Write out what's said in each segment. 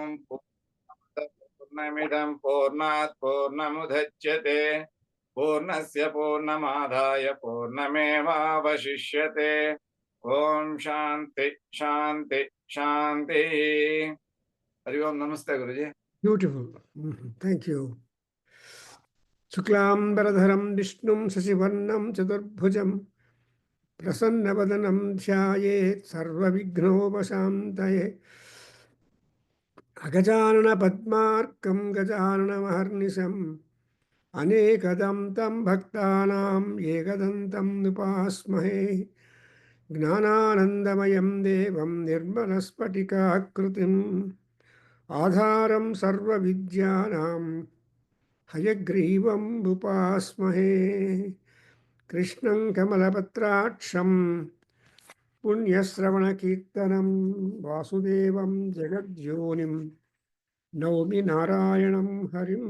Om Purnamidam Purnat Purnamudachyate Purnasya Purnamadaya Purnameva Vashishyate. Om Shanti Shanti Shanti. Hari Om. Namaste, Guruji. Beautiful. Thank you. Shuklam Vishnum Sasivarnam Chaturbhujam Prasannabadanam Dhyayet Sarva Vighnopashantaye Agajanana Padmarkam Gajanana Maharnisham Anekadam Tam Bhaktanam Ekadantam Nupasmahe Gnananandamayam Devam Nirmalaspatikakrutim Adharam Sarva Vidyanam Hayagrivam Bupasmahe Krishnam Kamalapatracham Punyasravana Vasudevam Jagadjonim Naumi Narayanam Harim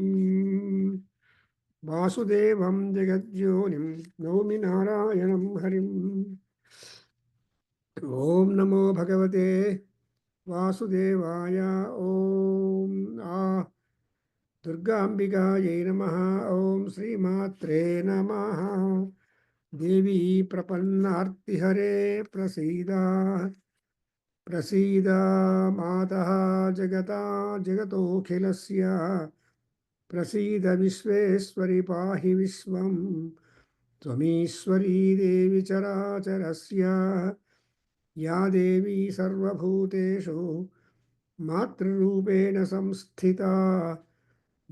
Vasudevam Jagadjonim Naumi Narayanam Harim Om Namo Bhagavate Vasudevaya Om Durga Ambikaye Namaha Om Sri Matre Namaha Devi Prapannartihare Prasida Prasida Mataha Jagata Jagato Khilasya Prasida Vishweswari Pahi Vishwam Tvamishwari Devi Characharasya Ya Devi Sarvabhuteshu Matrurupena Samsthita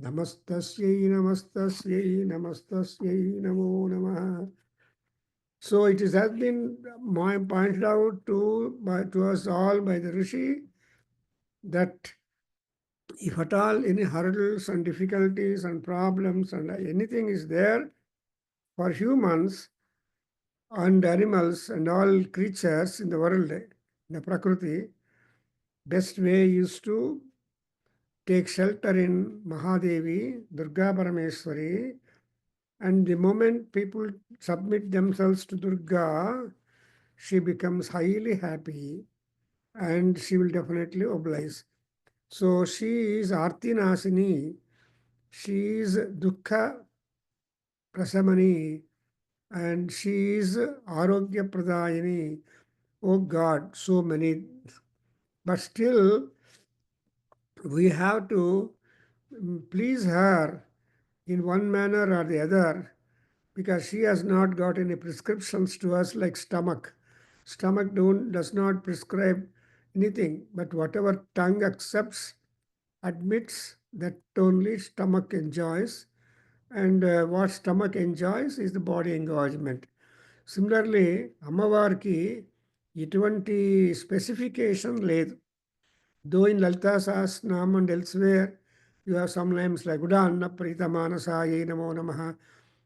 Namastasyai Namastasyai Namastasyai Namo Namah. So it has been pointed out to us all by the Rishi that if at all any hurdles and difficulties and problems and anything is there for humans and animals and all creatures in the world, in the Prakriti, best way is to take shelter in Mahadevi, Durga Parameswari, and the moment people submit themselves to Durga, she becomes highly happy and she will definitely oblige. So she is Arti Nasini, she is Dukkha Prasamani, and she is Arogya Pradayini. Oh God, so many. But still, we have to please her in one manner or the other, because she has not got any prescriptions to us like stomach. Stomach does not prescribe anything, but whatever tongue accepts, admits, that only stomach enjoys. And what stomach enjoys is the body engagement. Similarly, అమ్మవారికి ఎటువంటి specification లేదు. Though in Lalita Sahasranam and elsewhere, you have some names like Uda Anna Prita Manasaye Namo Namaha,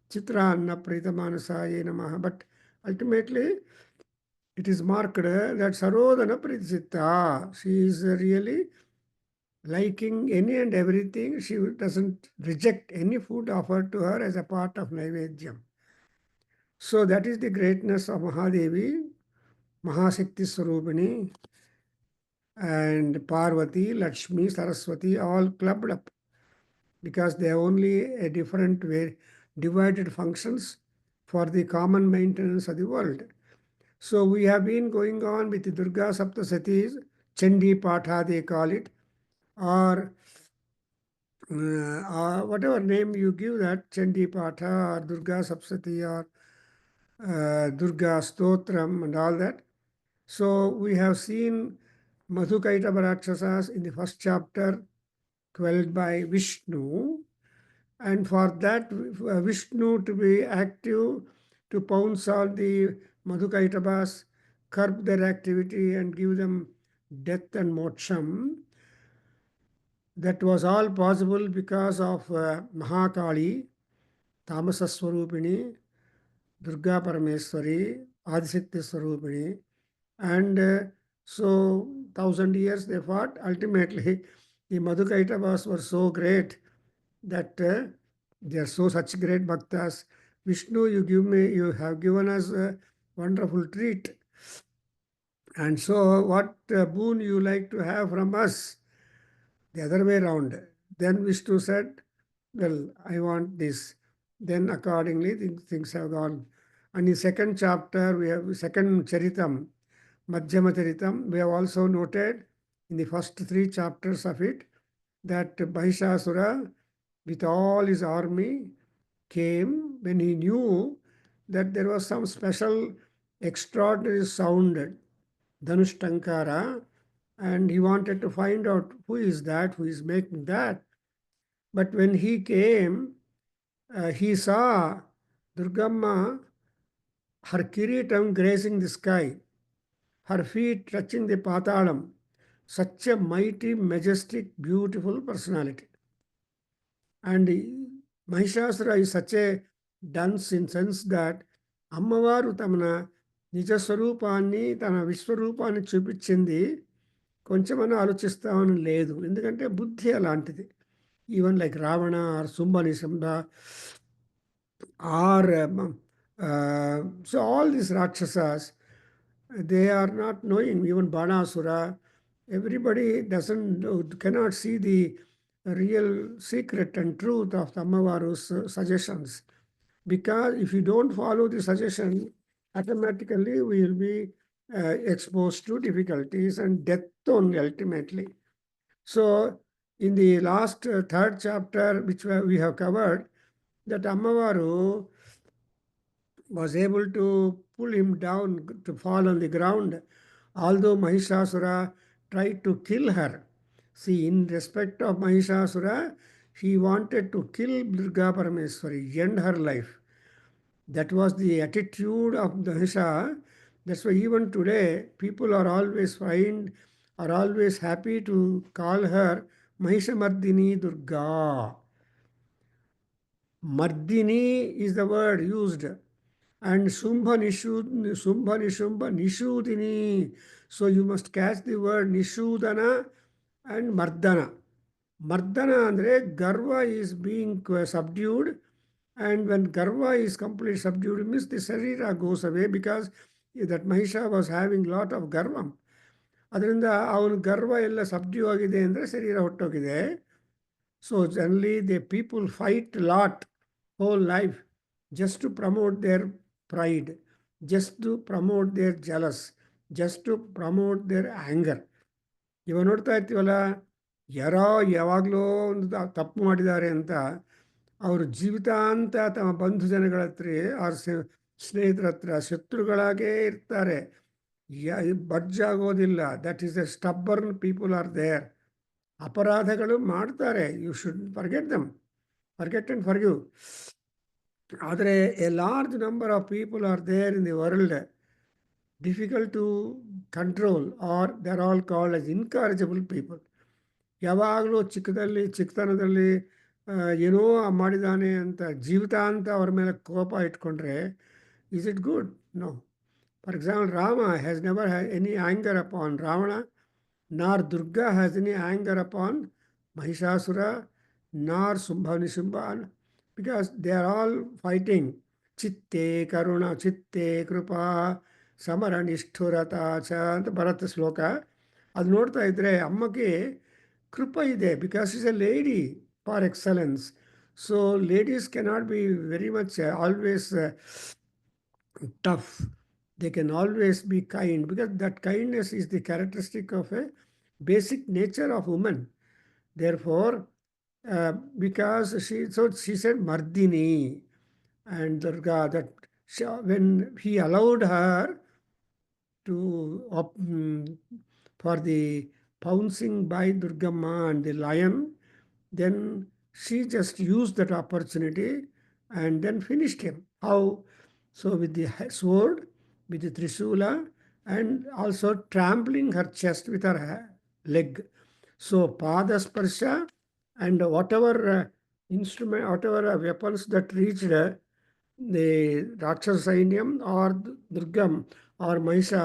Chitra Anna Prita Manasaye Namaha. But ultimately, it is marked that Sarodhana Pritisitta. She is really liking any and everything. She doesn't reject any food offered to her as a part of Naivedyam. So that is the greatness of Mahadevi, Mahashakti Swarupini, and Parvati, Lakshmi, Saraswati, all clubbed up, because they are only a different way, divided functions for the common maintenance of the world. So we have been going on with the Durga Saptasatis, Chandi Patha they call it, or whatever name you give that, Chandi Patha or Durga Saptati or Durga Stotram and all that. So we have seen Madhukaitava Rakshasas in the first chapter, quelled by Vishnu. And for that, Vishnu to be active, to pounce on the Madhukaitabas, curb their activity and give them death and moksham, that was all possible because of Mahakali, Tamasa Swarupini, Durga Parameswari, Adishakti Swarupini. And so 1,000 years they fought. Ultimately, the Madhukaitavas were so great that they are such great bhaktas. Vishnu, you have given us a wonderful treat. And so what boon you like to have from us? the other way around. Then Vishnu said, well, I want this. Then accordingly, things have gone. And in second chapter, we have second Charitam, Madhyama Charitam, we have also noted in the first 3 chapters of it that Mahishasura, with all his army, came when he knew that there was some special extraordinary sound, Dhanushtankara, and he wanted to find out who is that, who is making that. But when he came, he saw Durgamma, her kiritam grazing the sky, her feet touching the patalam. Such a mighty, majestic, beautiful personality. And Mahishasura is such a dunce in sense that అమ్మవారు తన నిజ స్వరూపాన్ని తన విశ్వరూపాన్ని చూపించింది కొంచెమన్నా ఆలోచిస్తామని లేదు. ఎందుకంటే బుద్ధి అలాంటిది. Even like Ravana are శుంభనిశంభ are so all these Rakshasas, they are not knowing, even Banasura, everybody cannot see the real secret and truth of the Ammavaru's suggestions. Because if you don't follow the suggestion, automatically we will be exposed to difficulties and death only ultimately. So in the last third chapter, which we have covered, that Ammavaru was able to pull him down to fall on the ground, although Mahishasura tried to kill her. See, in respect of Mahishasura, he wanted to kill Durga Parameswari, end her life. That was the attitude of Mahisha. That's why even today, people are always happy to call her Mahishamardini Durga. Mardini is the word used. And Shumbha Nishubha Nishudini. So you must catch the word Nishudana and Mardana. Mardana andre Garva is being subdued, and when Garva is completely subdued, means the Sarira goes away, because that Mahisha was having lot of Garvam. ಅದರಿಂದ ಅವನು ಗರ್ವ ಎಲ್ಲ subdue ಆಗಿದೆ ಅಂದರೆ ಶರೀರ ಹೊಟ್ಟೋಗಿದೆ. So generally the people fight lot whole life just to promote their pride, just to promote their jealous, just to promote their anger. ಇವಾಗ ನೋಡ್ತಾ ಇರ್ತೀವಲ್ಲ, ಯಾರೋ ಯಾವಾಗಲೂ ಒಂದು ತಪ್ಪು ಮಾಡಿದ್ದಾರೆ ಅಂತ ಅವರು ಜೀವಿತಾಂತ ತಮ್ಮ ಬಂಧು ಜನಗಳ ಹತ್ರ ಅವ್ರ ಸ್ನೇಹಿತರ ಹತ್ರ ಶತ್ರುಗಳಾಗೇ ಇರ್ತಾರೆ, ಬಡ್ಜಾಗೋದಿಲ್ಲ. That is the stubborn people are there. ಅಪರಾಧಗಳು ಮಾಡ್ತಾರೆ, you should forget them, forget and forgive. ಆದರೆ a large number of people are there in the world, difficult to control, or they are all called as incorrigible people. ಯಾವಾಗಲೂ ಚಿಕ್ಕತನದಲ್ಲಿ ಏನೋ ಮಾಡಿದಾನೆ ಅಂತ ಜೀವಿತಾಂತ ಅವ್ರ ಮೇಲೆ ಕೋಪ ಇಟ್ಕೊಂಡ್ರೆ, is it good? No. For example, Rama has never had any anger upon Ravana, nor Durga has any anger upon Mahishasura, nor Subhanishubha, because they are all fighting. Chitte Karuna, Chitte Krupa, Samara Nishthurata cha ಅಂತ ಬರುತ್ತೆ ಶ್ಲೋಕ. ಅದು ನೋಡ್ತಾ ಇದ್ರೆ ಅಮ್ಮಗೆ ಕೃಪ ಇದೆ, because is A lady for excellence. So ladies cannot be very much always tough. They can always be kind, because that kindness is the characteristic of a basic nature of woman. Therefore, because she said Mardini and Durga, that when he allowed her to for the pouncing by Durgamma and the lion, then she just used that opportunity and then finished him. How? So with the sword, with the Trishula, and also trampling her chest with her leg. So Padasparsha, and whatever instrument, whatever weapons that reached the Rakshasa Sainyam or Durgam or Mahisha,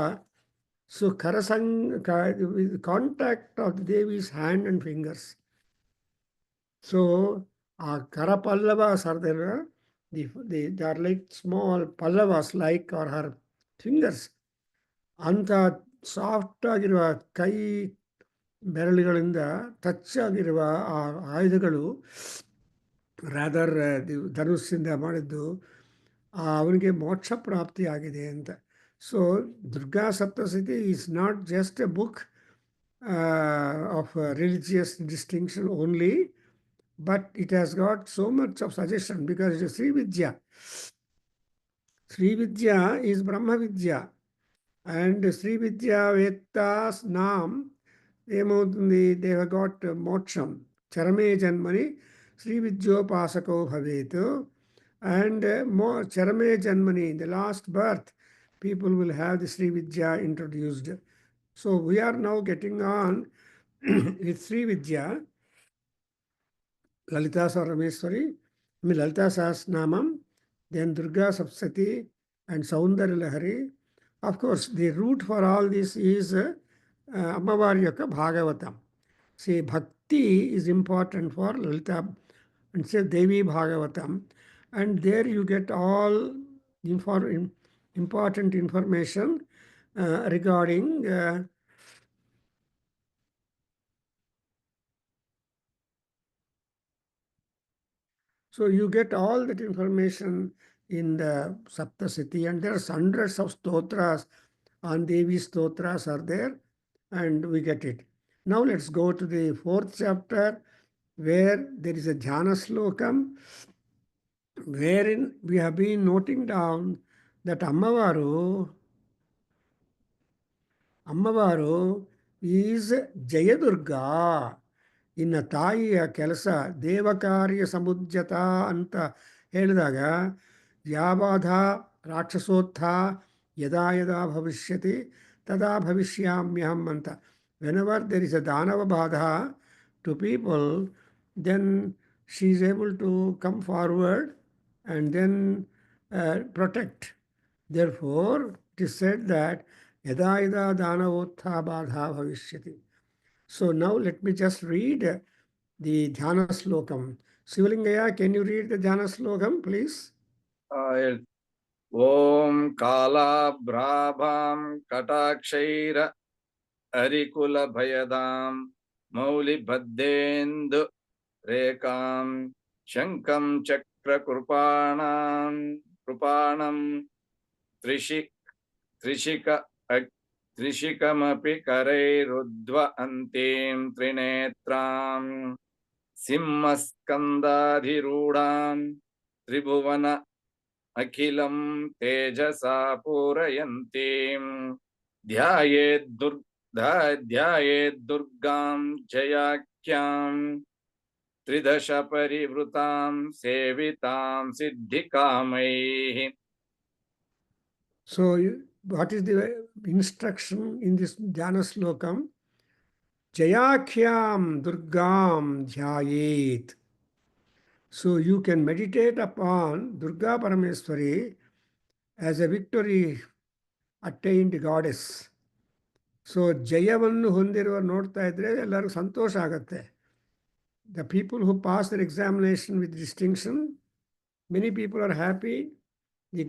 so with contact of the Devi's hand and fingers. So Kara Pallavas are there, they are like small Pallavas, like, or her fingers. ಅಂತ soft ಆಗಿರುವ ಕೈ ಬೆರಳುಗಳಿಂದ touch ಆಗಿರುವ ಆ ಆಯುಧಗಳು rather ಧನುಸ್ಸಿಂದ ಮಾಡಿದ್ದು ಅವನಿಗೆ ಮೋಕ್ಷ ಪ್ರಾಪ್ತಿಯಾಗಿದೆ ಅಂತ. So Durga Saptashati is not just a book of religious distinction only, but it has got so much of suggestion because it is Sri Vidya. Sri Vidya is Brahma Vidya, and Sri Vidya Vettas Nam ఏమవుతుంది, they have got మోక్షం. చరమే జన్మని శ్రీ విద్యోపాసకో భవేత్, and చరమే జన్మని in the last birth people will have the Sri Vidya introduced. So we are now getting on with Sri Vidya, Lalita Sarameswari, Lalita Sahasranamam, then Durga Sapsati and Saundara Lahari. Of course, the root for all this is Ammavari Yokka Bhagavatam. See, Bhakti is important for Lalita and say Devi Bhagavatam, and there you get all important information regarding so you get all that information in the Saptasati, and there are hundreds of stotras on Devi stotras are there, and we get it. Now let's go to the 4th chapter, where there is a Jhana Slokam, wherein we have been noting down that Ammavaru is Jayadurga. ಇನ್ನ ತಾಯಿಯ ಕೆಲಸ ದೇವಕಾರ್ಯ ಸಮುಜ್ಜತ ಅಂತ ಹೇಳಿದಾಗ ಯಾವಾಧ ರಾಕ್ಷಸೋತ್ಥ ಯದಾ ಯದಾ ಭವಿಷ್ಯತಿ ತದಾ ಭವಿಷ್ಯಾಮ್ಯಹಂ ಅಂತ. Whenever there is a ದಾನವ ಬಾಧ to people, then she is able to come forward and then protect. Therefore it is said that ಯದಾ ಯದಾ ದಾನವೋತ್ಥ ಬಾಧ ಭವಿಷ್ಯತಿ. So now let me just read the Dhyana Slokam. Sivalingaya, can you read the Dhyana Slokam, please? Om Kalabhrabham Katakshaira Arikula Bhayadam Mauli Bhaddendu Rekam Shankam Chakra Krupanam Trishikamapi Karairuddva Antim Trinetram Simmaskandadhirudam Tribhuvana Akhilam Tejasa Purayantim Dhyayed Durgam Jayakyam Tridasha Parivrutam Sevitam Siddhikamaihi. So what is the instruction in this Dhyana Slokam? Jayakhyam Durgam Dhyayet. So you can meditate upon Durga Parameswari as a victory attained goddess. So ಜಯವನ್ನು ಹೊಂದಿರುವ ನೋಡ್ತಾ ಇದ್ರೆ ಎಲ್ಲರಿಗೂ ಸಂತೋಷ ಆಗುತ್ತೆ. The people who pass their examination with distinction, many people are happy. The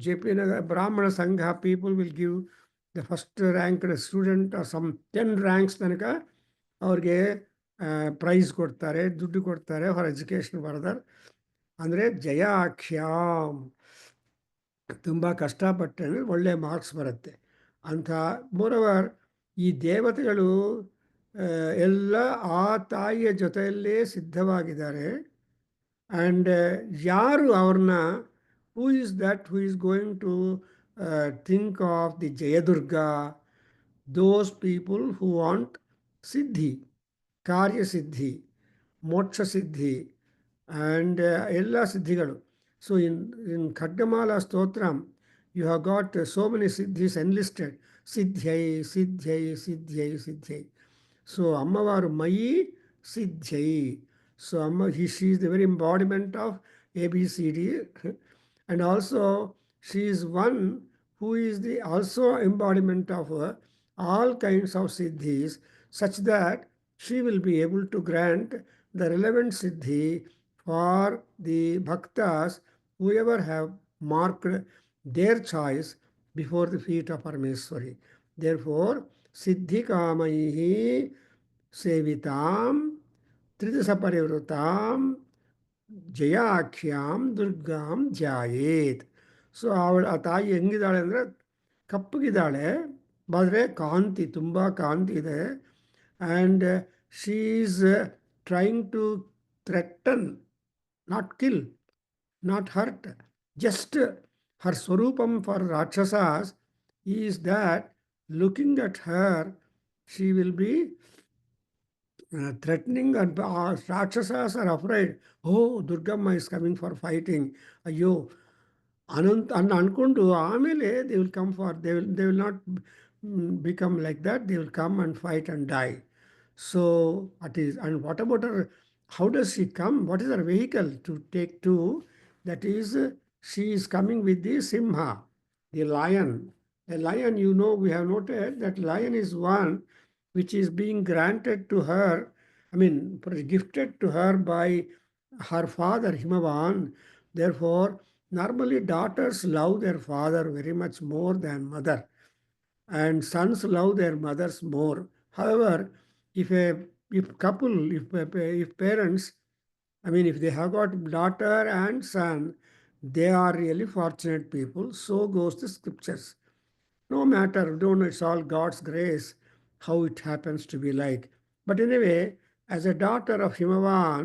JP Nagar Brahmana Sangha people will give the first ranked student or some 10 ranks ತನಕ ಅವ್ರಿಗೆ price ಕೊಡ್ತಾರೆ, ದುಡ್ಡು ಕೊಡ್ತಾರೆ ಫಾರ್ ಎಜುಕೇಷನ್ ಫರ್ದರ್. ಅಂದರೆ ಜಯಾಖ್ಯಾಮ್, ತುಂಬ ಕಷ್ಟಪಟ್ಟರೆ ಒಳ್ಳೆಯ marks ಬರುತ್ತೆ ಅಂತ. ಮೋರವರ್ ಈ ದೇವತೆಗಳು ಎಲ್ಲ ಆ ತಾಯಿಯ ಜೊತೆಯಲ್ಲೇ ಸಿದ್ಧವಾಗಿದ್ದಾರೆ. ಆ್ಯಂಡ್ ಯಾರು ಅವ್ರನ್ನ who is that who is going to think of the Jayadurga? Those people who want Siddhi, Karya Siddhi, Moksha Siddhi, and Ella Siddhigalu. So in Khadgamala Stotram, you have got so many Siddhis enlisted. Siddhyai, Siddhyai, Siddhyai, Siddhyai. So Ammavaru Mayi Siddhyai. So she is the very embodiment of ABCD. And also she is one who is the also embodiment of all kinds of siddhis, such that she will be able to grant the relevant siddhi for the bhaktas whoever have marked their choice before the feet of Parameswari. Therefore, siddhi kamaihi ಸೇವಿತಾಂ ತ್ರಿದಶ ಪರಿವೃತಾಂ ಜಯಾಖ್ಯಾಂ ದುರ್ಗಾಂ ಧ್ಯಾಯೇತ್. So ಆ ತಾಯಿ ಹೆಂಗಿದ್ದಾಳೆ ಅಂದರೆ ಕಪ್ಪಗಿದ್ದಾಳೆ, ಆದರೆ ಕಾಂತಿ, ತುಂಬ ಕಾಂತಿ ಇದೆ. And she is trying to threaten, not kill, not hurt. Just her swarupam for Rakshasas is that looking at her, she will be threatening, and Rakshasas are afraid. Oh, Durgamma is coming for fighting. Ayyo, ಅನಂತ ಅನ್ಕೊಂಡು ಆಮೇಲೆ they will come for they will not become like that. They will come and fight and die. So it is. And what about her, how does she come, what is her vehicle to take to? That is, she is coming with the Simha, the lion. A lion, you know, we have noted that lion is one which is being granted to her, I mean, gifted to her by her father, Himavan. Therefore, normally daughters love their father very much more than mother, and sons love their mothers more. However, if couple, if parents, I mean, if they have got daughter and son, they are really fortunate people. So goes the scriptures. No matter, don't know, it's all God's grace how it happens to be like. But anyway, as a daughter of Himavan,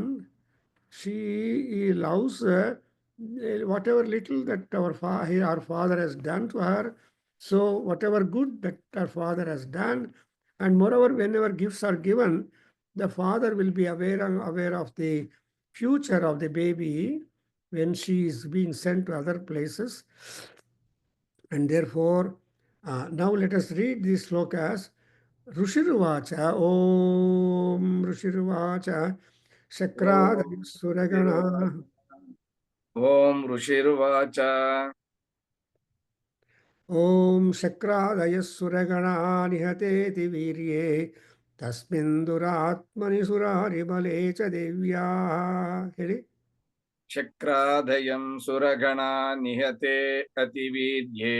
she loves whatever little that our father has done to her. So whatever good that our father has done, and moreover, whenever gifts are given, the father will be aware of the future of the baby when she is being sent to other places. And therefore, now let us read these slokas. Rushiruvacha, Om Rushiruvacha, Shakradari Suragana. Om Rushiruvacha. Om Shakradaya Suragana Nihateti Virye Tasmin Duratmani Surari Bale Cha Devya. Headi. Shakradayam Suragana Nihate Atividye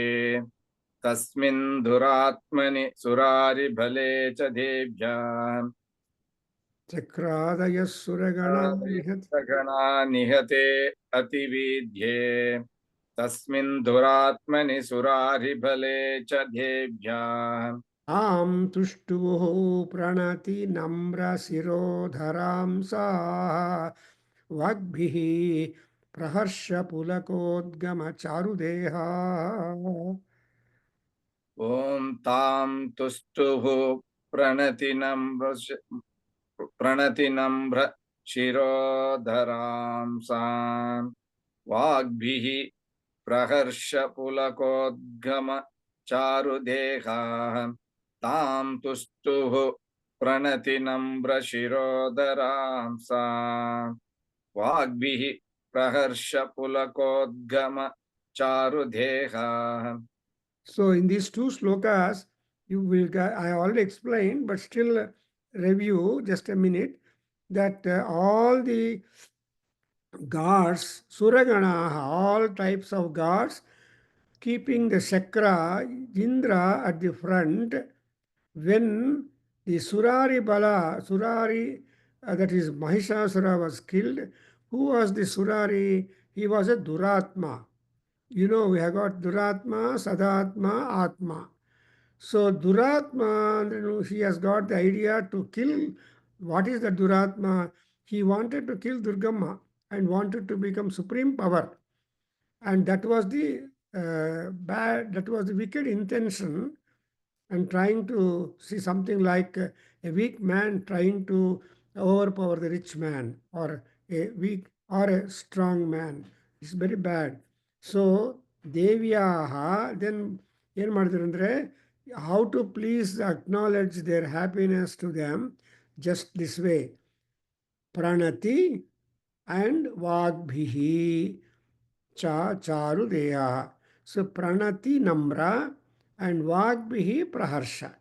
Tasmin Duratmani Surari Bhale Cha Devya. Chakradaya Suragana Nihat. Suragana Nihate Atividye Tasmin Duratmani Surari Bhale Cha Devya. Am Tushtuho Pranati Namra Sirodharam Sa Vagbhihi Praharsha Pulakodgama Charudeha. Om Tam Tustuhu Pranatinambra Shirodharam San Vagbhihi Praharsha Pulakodgama Charudeha Tam Tustuhu Pranatinambra Shirodharam San Vagbhihi Praharsha Pulakodgama Charudeha. So in these two slokas, you will get, I already explained, but still review just a minute, that all the gods, Suragana, all types of gods, keeping the Chakra, Indra at the front, when the Surari Bala, that is Mahishasura was killed. Who was the Surari? He was a Duratma. You know, we have got Duratma, Sadatma, Atma. So Duratma, he has got the idea to kill. What is the Duratma? He wanted to kill Durgamma and wanted to become supreme power. And that was the that was the wicked intention, and trying to see something like a weak man trying to overpower the rich man, or a weak or a strong man. It's very bad. So Devyaha then ಏನು ಮಾಡಿದ್ರು ಅಂದರೆ, how to please acknowledge their happiness to them, just this way. Pranati and Vagbhihi cha charudeya. So Pranati Namra and Vagbhihi Praharsha.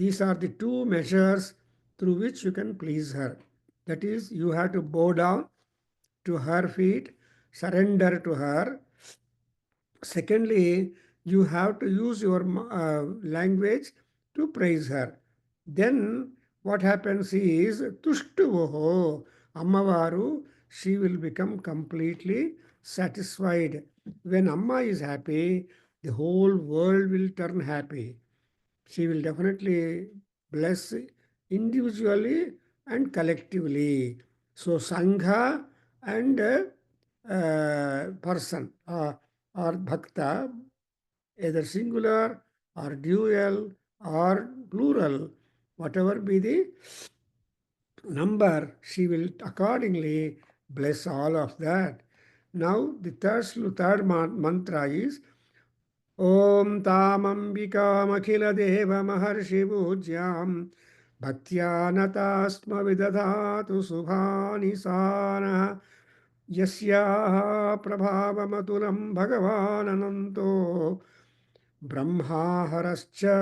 These are the two measures through which you can please her. That is, you have to bow down to her feet, surrender to her. Secondly, you have to use your language to praise her. Then what happens is Tushtuvoho, Ammavaru, she will become completely satisfied. When Amma is happy, the whole world will turn happy. She will definitely bless individually and collectively. So Sangha and person or bhakta, either singular or dual or plural, whatever be the number, she will accordingly bless all of that. Now the third mantra is Om Tamambikamakhiladev Maharshi Pujyam Bhaktyanata Vidadhatu Subhani Sana Yasyaha Prabhavamatulam Bhagavan Ananto Brahmaharascha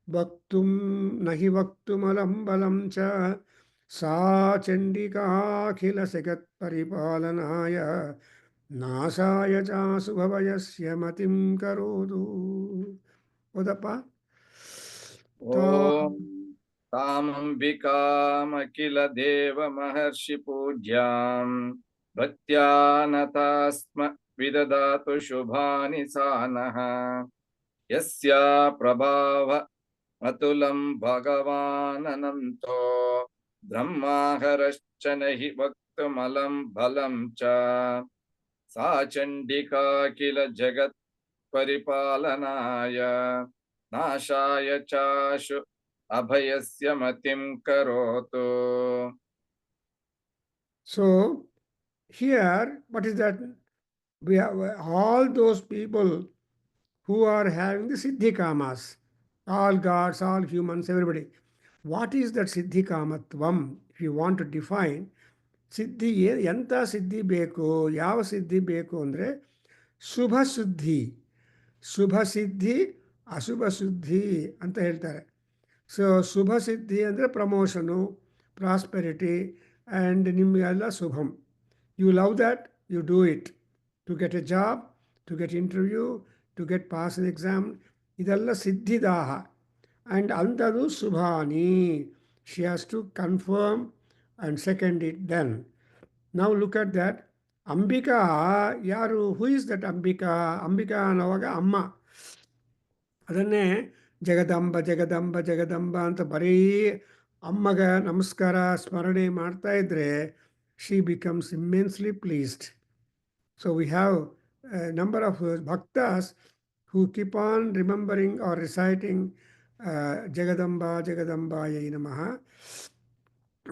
Bhaktum Nahi Bhaktumalam Balam Cha Sa Chandika Khila Sagat Paripalanaya Nasaya cha subhavayasya matim karodu. Odappa. ಓಂ ತಾಮಂಬಿಕಾಮಖಿಲ ದೇವ ಮಹರ್ಷಿ ಪೂಜ್ಯಾಂ ಭಕ್ತ್ಯಾನತಾಸ್ಮ ವಿದದಾತು ಶುಭಾನಿ ಸಾನಃ ಯಸ್ಯಾ ಪ್ರಭಾವ ಅತುಲಂ ಭಗವಾನನಂತೋ ಬ್ರಹ್ಮಾಹರಶ್ಚ ನಹಿ ವಕ್ತುಮಲಂ ಬಲಂ ಚ ಸಾ ಚಂಡಿಕಾ ಕಿಲ ಜಗತ್ ಪರಿಪಾಲನಾಯ ನಾಶಾಯ ಚಾಶು ಅಭಯಸ್ಯ ಮತಿಂ ಕರೋತು. So here, what is that? We have all those people who are having the Siddhi Kamas, all gods, all humans, everybody. What is that Siddhi Kamatvam? If you want to define, ಸಿದ್ಧಿ ಎಂಥ ಸಿದ್ಧಿ ಬೇಕು, ಯಾವ ಸಿದ್ಧಿ ಬೇಕು ಅಂದರೆ ಶುಭ ಶುದ್ಧಿ, ಶುಭ ಸಿದ್ಧಿ ಅಶುಭ ಶುದ್ಧಿ ಅಂತ ಹೇಳ್ತಾರೆ. ಸೊ ಶುಭ ಸಿದ್ಧಿ ಅಂದರೆ ಪ್ರಮೋಷನು, ಪ್ರಾಸ್ಪೆರಿಟಿ ಆ್ಯಂಡ್ ನಿಮಗೆಲ್ಲ ಶುಭಂ. You love that, you do it to get a job, to get interview, to get pass an exam, ಇದೆಲ್ಲ ಸಿದ್ಧಿದಾಹ. ಆ್ಯಂಡ್ ಅಂಥದ್ದು ಶುಭಾನಿ. She has to confirm and second it done. Now look at that. Ambika, yaru, who is that Ambika? Ambika ಅನ್ನುವಾಗ ಅಮ್ಮ. ಅದನ್ನೇ ಜಗದಂಬ ಜಗದಂಬ ಜಗದಂಬ ಅಂತ ಬರೀ ಅಮ್ಮಗ ನಮಸ್ಕಾರ ಸ್ಮರಣೆ ಮಾಡ್ತಾ ಇದ್ರೆ she becomes immensely pleased. So we have a number of bhaktas who keep on remembering or reciting Jagadamba Jagadambaya Namaha.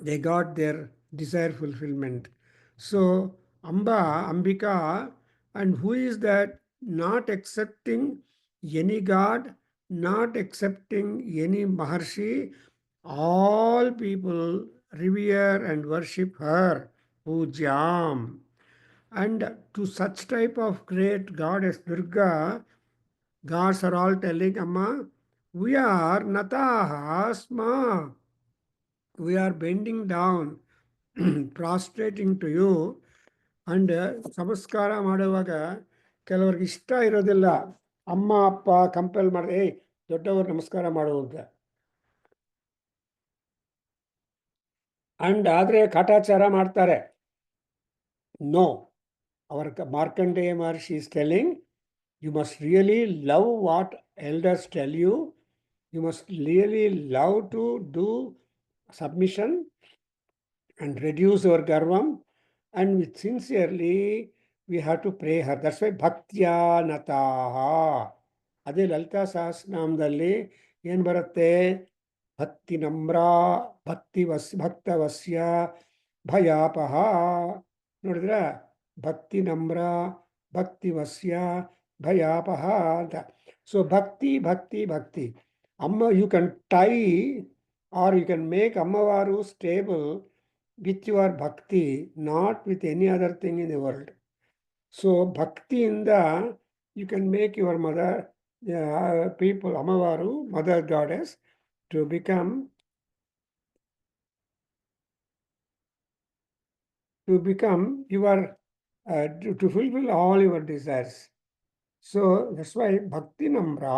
They got their desire fulfillment. So Amba, Ambika, and who is that? Not accepting any god, not accepting any Maharshi, all people revere and worship her, Pujyam. And to such type of great goddess Durga, gods are all telling, Amma, we are Nataha Asma. We are bending down, prostrating to you. And ನಮಸ್ಕಾರ ಮಾಡುವಾಗ ಕೆಲವ್ರಿಗೆ ಇಷ್ಟ ಇರೋದಿಲ್ಲ. ಅಮ್ಮ ಅಪ್ಪ compel ಮಾಡಿ, ಏಯ್ ದೊಡ್ಡವರು ನಮಸ್ಕಾರ ಮಾಡುವಂತ. ಅಂಡ್ ಆದರೆ ಕಾಟಾಚಾರ ಮಾಡ್ತಾರೆ. No, our Markandeya Maharshi is telling, you must really love what elders tell you. You must really love to do submission and reduce your garvam, and with sincerely we have to pray her. That's why bhaktya nataha. ಅದೇ ಲಲಿತಾ ಸಹಸ್ರನಾಮದಲ್ಲಿ ಏನು ಬರುತ್ತೆ? ಭಕ್ತಿ ನಮ್ರ ಭಕ್ತವಸ್ಯ ಭಯಾಪಹ. ನೋಡಿದ್ರ, ಭಕ್ತಿ ನಮ್ರ ಭಕ್ತಿವಸ್ಯ ಭಯಾಪಹ ಅಂತ. So ಭಕ್ತಿ ಭಕ್ತಿ ಭಕ್ತಿ. ಅಮ್ಮ, you can tie or you can make Ammavaru stable with your bhakti, not with any other thing in the world. So bhakti inda you can make your mother, people, Ammavaru, mother goddess, to become your, to fulfill all your desires. So that's why bhakti namra.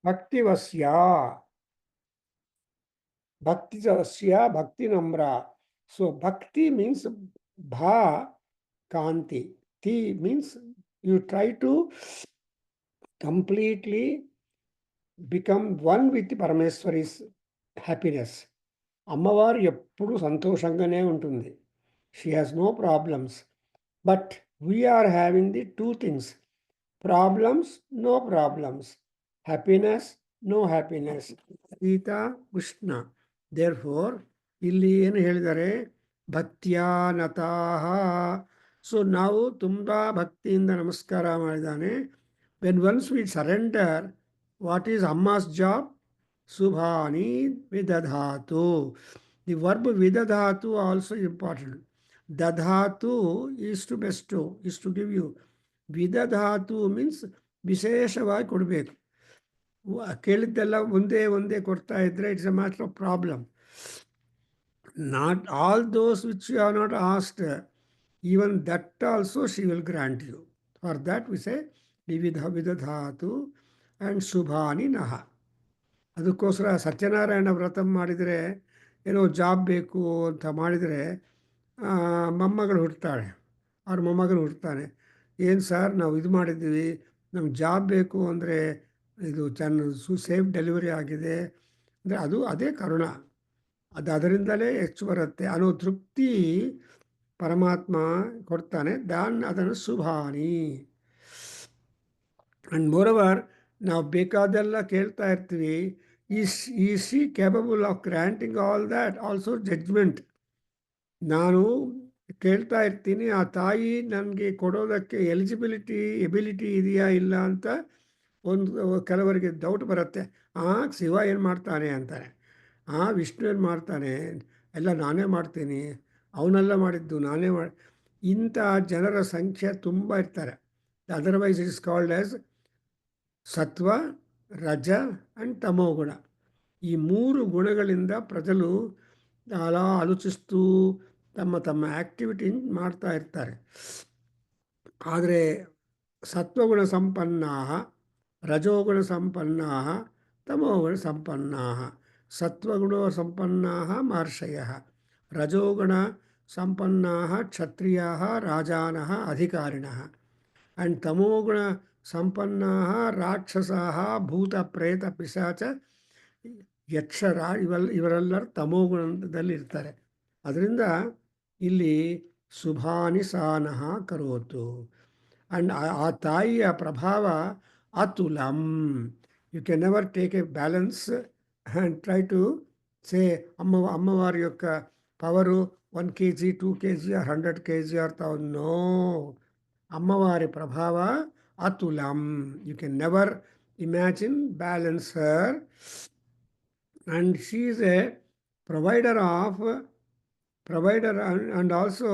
Bhaktivasya. Bhaktivasya Bhakti Namra. So Bhakti means Bha Kanti. Ti means you try to completely become one with Parameswari's happiness. అమ్మవారు ఎప్పుడూ సంతోషంగానే ఉంటుంది. She has no problems. But we are having the two things, problems no problems, happiness no happiness. ಶೀತ ಉಷ್ಣ. There four ಇಲ್ಲಿ ಏನು ಹೇಳಿದ್ದಾರೆ, ಭಕ್ತ್ಯಾನತಾಹ. So ನಾವು ತುಂಬ ಭಕ್ತಿಯಿಂದ ನಮಸ್ಕಾರ ಮಾಡಿದ್ದಾನೆ. When once we surrender, what is ಅಮ್ಮಾಸ್ ಜಾಬ್? ಶುಭಾನಿ ವಿದಧಾತು. ದಿ ವರ್ಬ್ ವಿದಧಾತು ಆಲ್ಸೋ ಇಂಪಾರ್ಟೆಂಟ್. ದಧಾತು is to vest, is to give you. ವಿದಧಾತು ಮೀನ್ಸ್ ವಿಶೇಷವಾಗಿ ಕೊಡಬೇಕು. ಕೇಳಿದ್ದೆಲ್ಲ ಒಂದೇ ಒಂದೇ ಕೊಡ್ತಾ ಇದ್ದರೆ it's a matter of problem. Not all those which you have not asked, even that also she will grant you. For that we say ವಿದಧಾತು and ಶುಭಾನಿ ನಹ. ಅದಕ್ಕೋಸ್ಕರ ಸತ್ಯನಾರಾಯಣ ವ್ರತ ಮಾಡಿದರೆ, ಏನೋ ಜಾಬ್ ಬೇಕು ಅಂತ ಮಾಡಿದರೆ ಮೊಮ್ಮಗಳು ಹುಡ್ತಾಳೆ, ಅವ್ರ ಮೊಮ್ಮಗನು ಹುಡ್ತಾನೆ. ಏನು ಸರ್ ನಾವು ಇದು ಮಾಡಿದ್ದೀವಿ, ನಮ್ಗೆ ಜಾಬ್ ಬೇಕು ಅಂದರೆ ಇದು ಸೇಫ್ ಡೆಲಿವರಿ ಆಗಿದೆ ಅಂದರೆ ಅದು ಅದೇ ಕರುಣ, ಅದರಿಂದಲೇ ಹೆಚ್ಚು ಬರುತ್ತೆ ಅನ್ನೋ ತೃಪ್ತಿ ಪರಮಾತ್ಮ ಕೊಡ್ತಾನೆ. ಅದನ್ನು ಶುಭಾನಿ. ಆ್ಯಂಡ್ ಮೋರವರ್ ನಾವು ಬೇಕಾದೆಲ್ಲ ಕೇಳ್ತಾ ಇರ್ತೀವಿ. ಈ she capable of granting all that? Also judgement. ನಾನು ಕೇಳ್ತಾ ಇರ್ತೀನಿ, ಆ ತಾಯಿ ನನಗೆ ಕೊಡೋದಕ್ಕೆ ಎಬಿಲಿಟಿ ಇದೆಯಾ ಇಲ್ಲ ಅಂತ ಕೆಲವರಿಗೆ ಡೌಟ್ ಬರುತ್ತೆ. ಶಿವ ಏನು ಮಾಡ್ತಾನೆ ಅಂತಾರೆ, ವಿಷ್ಣು ಏನು ಮಾಡ್ತಾನೆ, ಎಲ್ಲ ನಾನೇ ಮಾಡ್ತೀನಿ, ಅವನೆಲ್ಲ ಮಾಡಿದ್ದು ನಾನೇ ಇಂಥ ಜನರ ಸಂಖ್ಯೆ ತುಂಬ ಇರ್ತಾರೆ. Otherwise it is called as ಸತ್ವ, ರಜ ಆ್ಯಂಡ್ ತಮೋಗುಣ. ಈ ಮೂರು ಗುಣಗಳಿಂದ ಪ್ರಜಲು ಆಲೋಚಿಸ್ತೂ ತಮ್ಮ ತಮ್ಮ ಆ್ಯಕ್ಟಿವಿಟಿ ಮಾಡ್ತಾ ಇರ್ತಾರೆ. ಆದರೆ ಸತ್ವಗುಣ ಸಂಪನ್ನಾ, ರಜೋಗುಣ ಸಂಪನ್ನಾ, ತಮೋಗುಣ ಸಂಪನ್ನಾ. ಸತ್ವಗುಣ ಸಂಪನ್ನಾ ಮಹರ್ಷಯ, ರಜೋಗುಣ ಸಂಪನ್ನಾ ಕ್ಷತ್ರಿಯಾ ರಾಜಾನಃ ಅಧಿಕಾರಿಣಃ, ಆ್ಯಂಡ್ ತಮೋಗುಣ ಸಂಪನ್ನಾ ರಾಕ್ಷಸಾ ಭೂತ ಪ್ರೇತ ಪಿಶಾಚ ಯಕ್ಷರ. ಇವರೆಲ್ಲರೂ ತಮೋಗುಣದಲ್ಲಿ ಇರ್ತಾರೆ. ಅದರಿಂದ ಇಲ್ಲಿ ಶುಭಾನಿ ಸಾನಃ ಕರೋತು. ಆ್ಯಂಡ್ ಆ ತಾಯಿಯ ಪ್ರಭಾವ ಅತುಲಂ. You can never take a balance and try to say అమ్మవారి యొక్క power 1 kg 2 kg or 100 kg or 1000. No, అమ్మవారి ప్రభావ అతులం. You can never imagine balance her. And she is a provider and also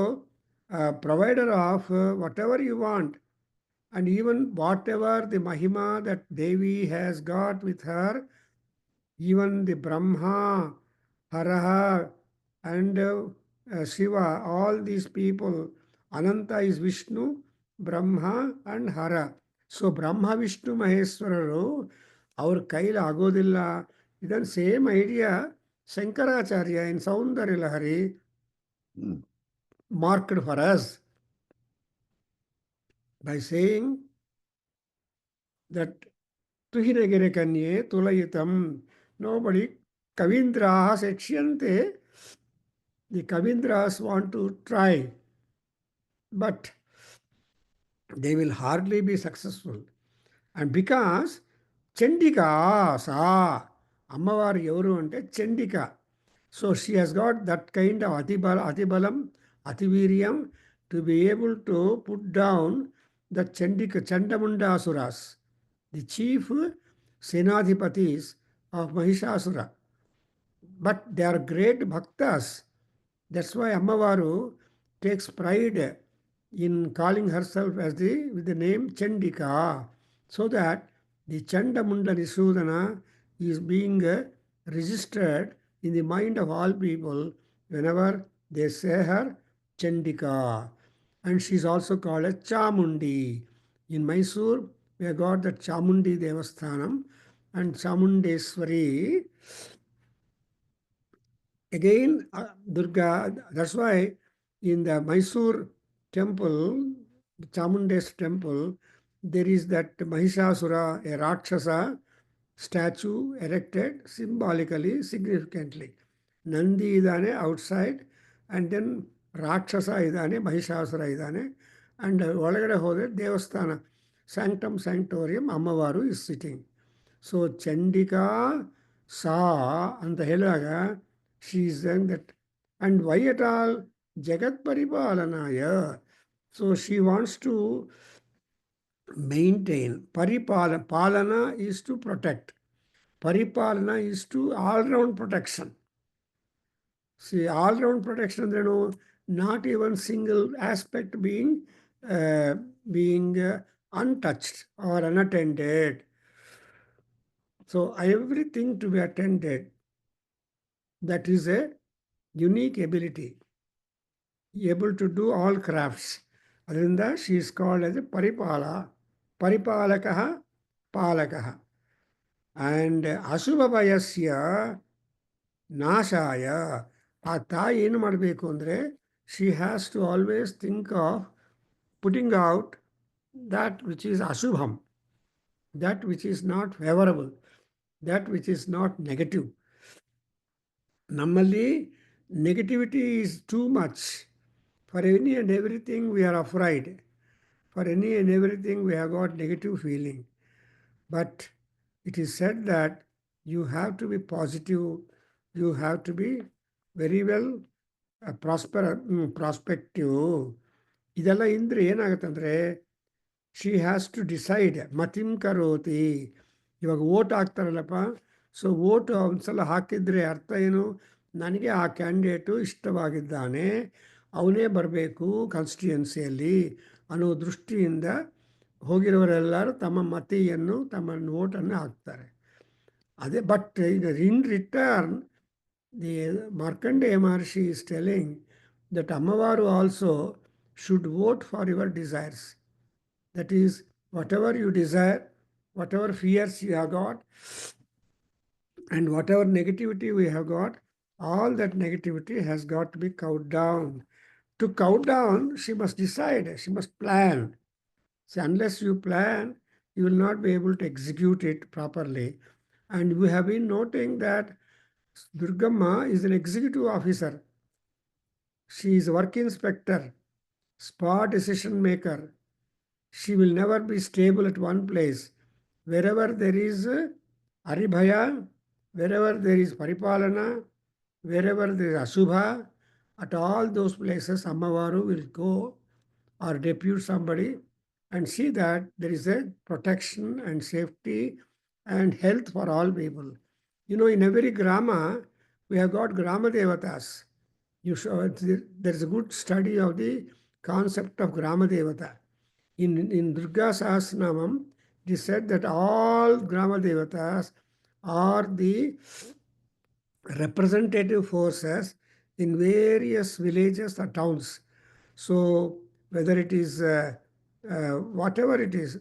provider of whatever you want. And even whatever the mahima that Devi has got with her, even the Brahma, Haraha and Shiva, all these people, Ananta is Vishnu, Brahma and Hara. So Brahma, Vishnu, Maheswararu ಅವ್ರ ಕೈಲಿ ಆಗೋದಿಲ್ಲ. ಇದನ್ನು same idea Shankaracharya in Soundarya Lahari marked for us by saying that Tuhinagire Kanye Tulayitam. Nobody, Kavindras Ekshiyante, the Kavindras want to try, but they will hardly be successful. And because Chandika sa, అమ్మవారు ఎవరు అంటే చండిక. So she has got that kind of అతిబలం, అతివీర్యం to be able to put down the చండముండాసురాస్, the chief సేనాధిపతిస్ of Mahishasura. But they are great భక్తాస్. That's why అమ్మవారు takes pride in calling herself as with the name Chandika, so that the Chandamunda Nisudana is being registered in the mind of all people whenever they say her Chandika. And she is also called as Chamundi. In Mysore, we have got the Chamundi Devasthanam, and Chamundeswari. Again, Durga, that's why in the Mysore temple, Chamundes temple, there is that Mahishasura, a Rakshasa statue erected symbolically, significantly. Nandi idane outside, and then Rakshasa idane, Mahishasura idane, and ಒಳಗಡೆ ಹೋದರೆ ದೇವಸ್ಥಾನ sanctum sanctorium ಅಮ್ಮವಾರು is sitting. So Chandika ಸಾ ಅಂತ ಹೇಳುವಾಗ she is saying that and why at all ಜಗತ್ ಪರಿಪಾಲನಾಯ. So she wants to maintain. Palana is to protect. Paripalana is to all-round protection. See, all-round protection, not even single aspect being untouched or unattended. So everything to be attended, that is a unique ability, able to do all crafts. Adrinda she is called as a Paripala, Paripalakaha, Palakaha. And Asubhavayasya Nashaya, ಆ ತಾಯಿ ಏನು ಮಾಡಬೇಕು ಅಂದರೆ she has to always think of putting out that which is Ashubham, that which is not favorable, that which is not negative. ನಮ್ಮಲ್ಲಿ negativity is too much. For any and everything we are afraid. For any and everything we have got negative feeling. But it is said that you have to be positive, you have to be very well prospective. ಇದೆಲ್ಲ ಇಂದ್ರೆ ಏನಾಗುತ್ತಂದರೆ she has to decide ಮತಿಂ ಕರೋತಿ. ಇವಾಗ vote ಹಾಕ್ತಾರಲ್ಲಪ್ಪ, so vote ಒಂದ್ಸಲ ಹಾಕಿದರೆ ಅರ್ಥ ಏನು, ನನಗೆ ಆ candidate ಇಷ್ಟವಾಗಿದ್ದಾನೆ, ಅವನೇ ಬರಬೇಕು ಕಾನ್ಸ್ಟಿಟ್ಯೂಯನ್ಸಿಯಲ್ಲಿ ಅನ್ನೋ ದೃಷ್ಟಿಯಿಂದ ಹೋಗಿರೋರೆಲ್ಲರೂ ತಮ್ಮ ಮತಿಯನ್ನು ತಮ್ಮ ಓಟನ್ನು ಹಾಕ್ತಾರೆ. ಅದೇ but in return the Markandeya Maharshi is telling that ಅಮ್ಮವಾರು also should vote for your desires. That is, whatever you desire, whatever fears you have got, and whatever negativity we have got, all that negativity has got to be cowed down. To cow down, she must decide, she must plan. See, unless you plan, you will not be able to execute it properly. And we have been noting that Durgamma is an executive officer. She is a work inspector, spot decision maker. She will never be stable at one place. Wherever there is Aribhaya, wherever there is Paripalana, wherever there is Asubha, at all those places Ammavaru will go or depute somebody and see that there is a protection and safety and health for all people. You know, in every grama, we have got Grama Devatas. There is a good study of the concept of Grama Devata. In Durga Sahasranamam, it is said that all Grama Devatas are the representative forces in various villages or towns. So whether it is whatever it is,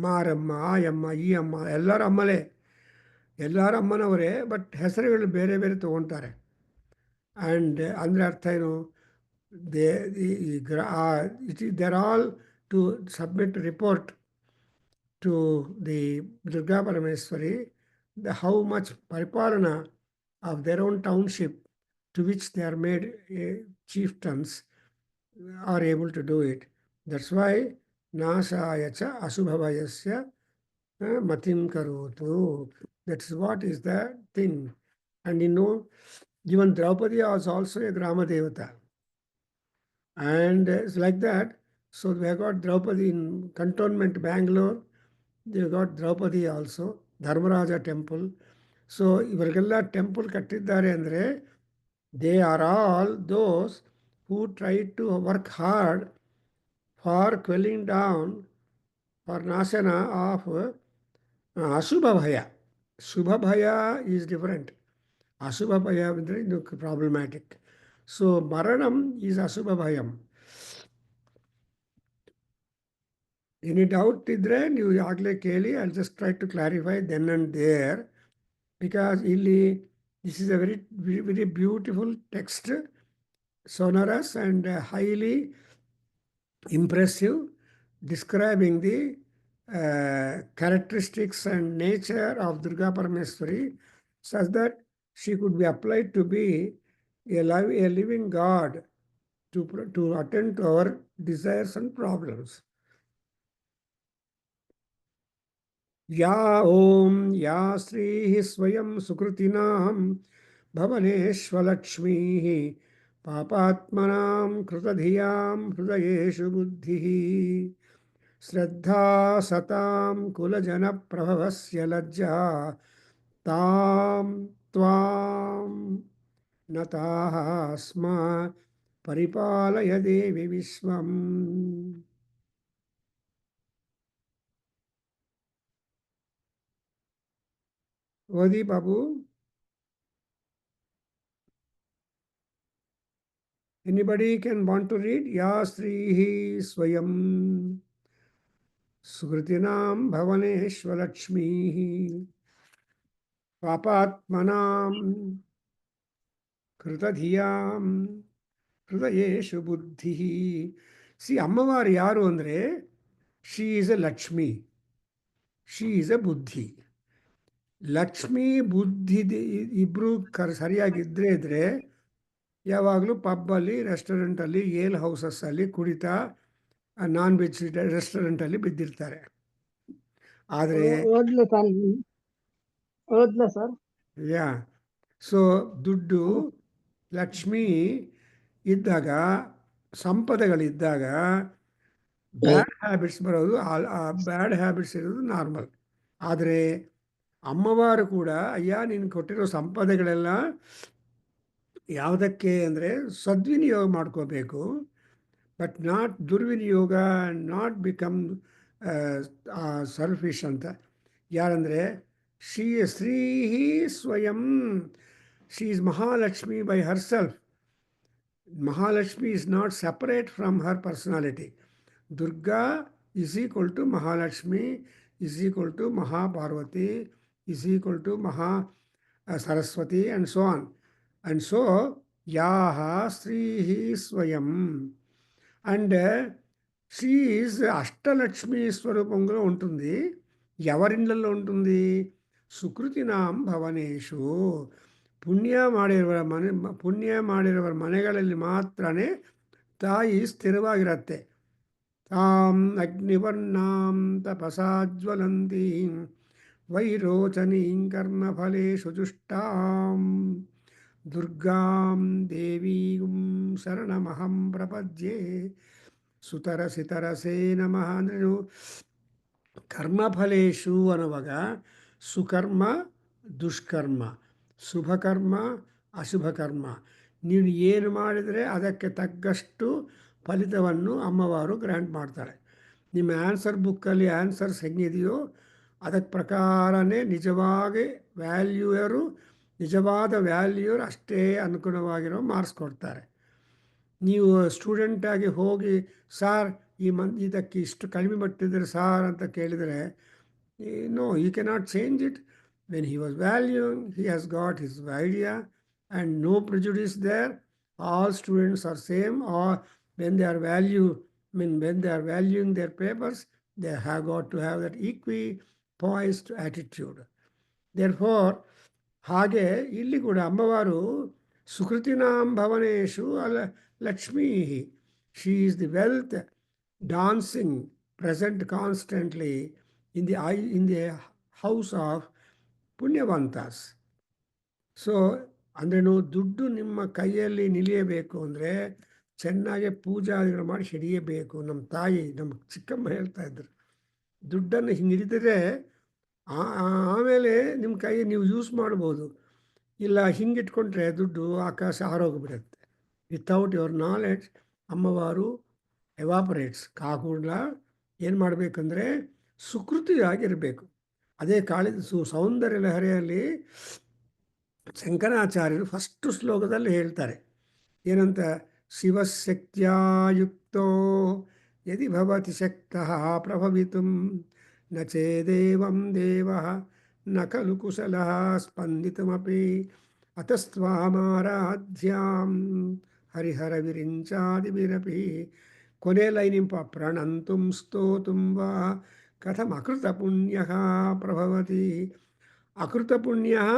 Maramma ಆಯಮ್ಮ ಈ ಅಮ್ಮ ಎಲ್ಲರ ಅಮ್ಮಲೇ, ಎಲ್ಲರ ಅಮ್ಮನವರೇ, but ಹೆಸರುಗಳು ಬೇರೆ ಬೇರೆ ತೊಗೊಳ್ತಾರೆ. And ಅಂದರೆ ಅರ್ಥ ಏನು, they're all to submit report to the Durga Parameswari how much Paripalana of their own township to which they are made chieftains are able to do it. That's why Nashaya cha Asubhavayasya Matim Karotu. That's what is the thing. And you know, even Draupadi was also a Grama Devata. And it's like that. So we have got Draupadi in Cantonment, Bangalore. They got Draupadi also, Dharmaraja temple. So ಇವರಿಗೆಲ್ಲ temple ಕಟ್ಟಿದ್ದಾರೆ ಅಂದರೆ they are all those who try to work hard for quelling down for ನಾಶನ of ಅಶುಭ ಭಯ. ಶುಭ ಭಯ is different. ಅಶುಭ ಭಯ ಅಂದರೆ ಇದು ಪ್ರಾಬ್ಲಮ್ಯಾಟಿಕ್. ಸೊ ಮರಣಂ ಈಸ್ ಅಶುಭ ಭಯಂ. ಎನಿ ಡೌಟ್ ಇದ್ದರೆ ನೀವು ಆಗಲೇ ಕೇಳಿ. I just try to clarify then and there, because ಇಲ್ಲಿ this is a very very beautiful text, sonorous and highly impressive, describing the characteristics and nature of Durga Parameswari, such that she could be applied to be a living God to attend to our desires and problems. या ॐ या श्रीः स्वयं सुकृतिनां भवनेष्वलक्ष्मीः पापात्मनां कृतधियां हृदयेषु बुद्धिः श्रद्धा सतां कुलजनप्रभवस्य लज्जा तां त्वां नताः स्म परिपालय देवि विश्वम्. Odi Babu, anybody can want to read? Ya Srihi Swayam Sukritinam Bhavaneshwalakshmihi Papatmanam Kritadhiyam Hridayeshu Buddhihi. See, ಅಮ್ಮವಾರು ಯಾರು ಅಂದರೆ she is A Lakshmi, she is A ಬುದ್ಧಿ. ಲಕ್ಷ್ಮಿ ಬುದ್ಧಿ ಇಬ್ಬರು ಸರಿಯಾಗಿದ್ದರೆ ಇದ್ರೆ ಯಾವಾಗಲೂ ಪಬ್ಬಲ್ಲಿ, ರೆಸ್ಟೋರೆಂಟಲ್ಲಿ, ಏಲ್ ಹೌಸಸ್ಸಲ್ಲಿ ಕುಡಿತಾ ನಾನ್ ವೆಜ್ ರೆಸ್ಟೋರೆಂಟಲ್ಲಿ ಬಿದ್ದಿರ್ತಾರೆ. ಆದರೆ ಓದ್ಲ ಸರ್. ಯಾ, ಸೊ ದುಡ್ಡು ಲಕ್ಷ್ಮಿ ಇದ್ದಾಗ, ಸಂಪದಗಳಿದ್ದಾಗ ಬ್ಯಾಡ್ ಹ್ಯಾಬಿಟ್ಸ್ ಬರೋದು, ಬ್ಯಾಡ್ ಹ್ಯಾಬಿಟ್ಸ್ ಇರೋದು ನಾರ್ಮಲ್. ಆದರೆ ಅಮ್ಮವಾರು ಕೂಡ ಅಯ್ಯ ನೀನು ಕೊಟ್ಟಿರೋ ಸಂಪದಗಳೆಲ್ಲ ಯಾವುದಕ್ಕೆ ಅಂದರೆ ಸದ್ವಿನಿಯೋಗ ಮಾಡ್ಕೋಬೇಕು, ಬಟ್ ನಾಟ್ ದುರ್ವಿನಿಯೋಗ, ನಾಟ್ ಬಿಕಮ್ ಸೆಲ್ಫಿಶ್ ಅಂತ. ಯಾರಂದರೆ ಶ್ರೀ ಸ್ವಯಂ, she is Mahalakshmi by her self. Mahalakshmi is not separate from her personality. Durga is equal to Mahalakshmi, is equal to Mahaparvati, is equal to Maha Saraswati and so on. And so ಯಾಹ ಶ್ರೀ ಸ್ವಯಂ అండ్ షీ ఈజ్ అష్టలక్ష్మి స్వరూపంలో ఉంటుంది. ఎవరిళ్ళల్లో ఉంటుంది? ಸುಕೃತಿನಾಂ ಭವನೇಶು, ಪುಣ್ಯ ಮಾಡಿರುವ ಮನೆಗಳಲ್ಲಿ ಮಾತ್ರನೇ ತಾಯಿ ಸ್ಥಿರವಾಗಿರತ್ತೆ. ತಾಂ ಅಗ್ನಿವರ್ಣಾಂ ತಪಸಾಜ್ವಲಂತೀಂ ವೈರೋಚನೀಂ ಕರ್ಮಫಲೇಷು ಜುಷ್ಟಾಂ ದುರ್ಗಾಂ ದೇವೀಂ ಶರಣಮಹಂ ಪ್ರಪದ್ಯೆ. ಸುತರಸಿತರಸೇ ನಮಃ ಅಂದ್ರೇನು? ಕರ್ಮಫಲೇಶು ಅನ್ನುವಾಗ ಸುಕರ್ಮ ದುಷ್ಕರ್ಮ, ಶುಭಕರ್ಮ ಅಶುಭಕರ್ಮ, ನೀವು ಏನು ಮಾಡಿದರೆ ಅದಕ್ಕೆ ತಕ್ಕಷ್ಟು ಫಲಿತವನ್ನು ಅಮ್ಮವಾರು ಗ್ರ್ಯಾಂಟ್ ಮಾಡ್ತಾಳೆ. ನಿಮ್ಮ ಆನ್ಸರ್ ಬುಕ್ಕಲ್ಲಿ ಆನ್ಸರ್ಸ್ ಹೆಂಗಿದೆಯೋ ಅದಕ್ಕೆ ಪ್ರಕಾರನೇ ನಿಜವಾಗಿ ನಿಜವಾದ ವ್ಯಾಲ್ಯೂರು ಅಷ್ಟೇ ಅನುಗುಣವಾಗಿರೋ ಮಾರ್ಕ್ಸ್ ಕೊಡ್ತಾರೆ. ನೀವು ಸ್ಟೂಡೆಂಟಾಗಿ ಹೋಗಿ ಸಾರ್ ಇದಕ್ಕೆ ಇಷ್ಟು ಕಡಿಮೆ ಮಟ್ಟಿದ್ರೆ ಸಾರ್ ಅಂತ ಕೇಳಿದರೆ, no, you cannot change it. When he was valuing, he has got his idea and no prejudice there. All students are same. Are when they are valuing their papers, they have got to have that equipoised attitude. Therefore, ಹಾಗೆ ಇಲ್ಲಿ ಕೂಡ ಅಮ್ಮವಾರು ಸುಕೃತಿನಾಂ ಭವನೇಶು Lakshmi, she is the wealth dancing present constantly in the house of ಪುಣ್ಯವಂತಾಸ್. So ಅಂದ್ರೇನು? ದುಡ್ಡು ನಿಮ್ಮ ಕೈಯಲ್ಲಿ ನಿಲಿಯಬೇಕು ಅಂದರೆ ಚೆನ್ನಾಗಿ ಪೂಜಾದಿಗಳು ಮಾಡಿ ಹಿಡಿಯಬೇಕು. ನಮ್ಮ ತಾಯಿ, ನಮ್ಮ ಚಿಕ್ಕಮ್ಮ ಹೇಳ್ತಾ ಇದ್ರು, ದುಡ್ಡನ್ನು ಹಿಂಗೆ ಹಿಡಿದರೆ ಆಮೇಲೆ ನಿಮ್ಮ ಕೈ ನೀವು ಯೂಸ್ ಮಾಡ್ಬೋದು. ಇಲ್ಲ ಹಿಂಗಿಟ್ಕೊಂಡ್ರೆ ದುಡ್ಡು ಆಕಾಶ ಹಾರೋಗ್ಬಿಡುತ್ತೆ. ವಿತೌಟ್ ಯುವರ್ ನಾಲೆಡ್ಜ್ ಅಮ್ಮವಾರು ಎವಾಪರೇಟ್ಸ್. ಕಾಕೂಡ್ಲ ಏನು ಮಾಡಬೇಕಂದ್ರೆ ಸುಕೃತಿಯಾಗಿರಬೇಕು. ಅದೇ ಸೌಂದರ್ಯ ಲಹರಿಯಲ್ಲಿ ಶಂಕರಾಚಾರ್ಯರು ಫಸ್ಟ್ ಶ್ಲೋಕದಲ್ಲಿ ಹೇಳ್ತಾರೆ ಏನಂತ? ಶಿವಶಕ್ತ್ಯಾಯುಕ್ತೋ यदि भवति शक्तः प्रभवितुं न चेदेवं देवः न खलु कुशलः स्पन्दितुमपि अतस्त्वामाराध्यां हरिहरविरिञ्चादिभिरपि ಕೊನೆ ಲೈನಿಂಪ ಪ್ರಣಂತುಂ ಸ್ತೋತುಂ ವಾ ಕಥಂ ಅಕೃತಪುಣ್ಯಃ ಪ್ರಭವತಿ ಅಕೃತಪುಣ್ಯಃ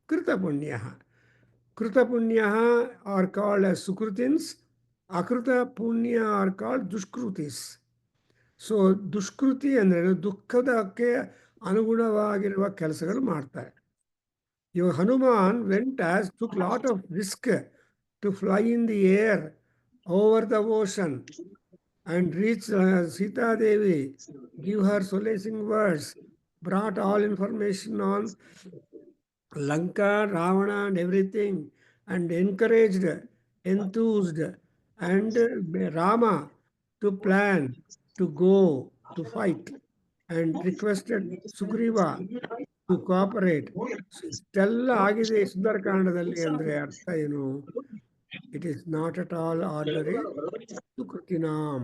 ಕೃತಪುಣ್ಯಃ ಕೃತಪುಣ್ಯಃ ಆರ್ ಕಾಲ್ಡ್ as ಸುಕೃತಿನ್ಸ್ ಅಕೃತ ಪುಣ್ಯ ಆರ್ ಕಾಲ್ಡ್ ದುಷ್ಕೃತಿಸ್ ಸೊ ದುಷ್ಕೃತಿ ಅಂದರೆ ದುಃಖದಕ್ಕೆ ಅನುಗುಣವಾಗಿರುವ ಕೆಲಸಗಳು ಮಾಡ್ತಾರೆ ಇವಾಗ Hanuman vent as took lot of risk to fly in the air over the ocean and reach Sita Devi, give her solacing words, brought all information on Lanka, Ravana, and everything, and encouraged, enthused, and Rama to plan, to go, to fight, and requested Sugriva to cooperate. ಇಷ್ಟೆಲ್ಲ ಆಗಿದೆ ಸುಂದರಕಾಂಡದಲ್ಲಿ ಅಂದರೆ ಅರ್ಥ ಏನು? It is not at all ordinary. ಸುಕೃತಿನಾಂ.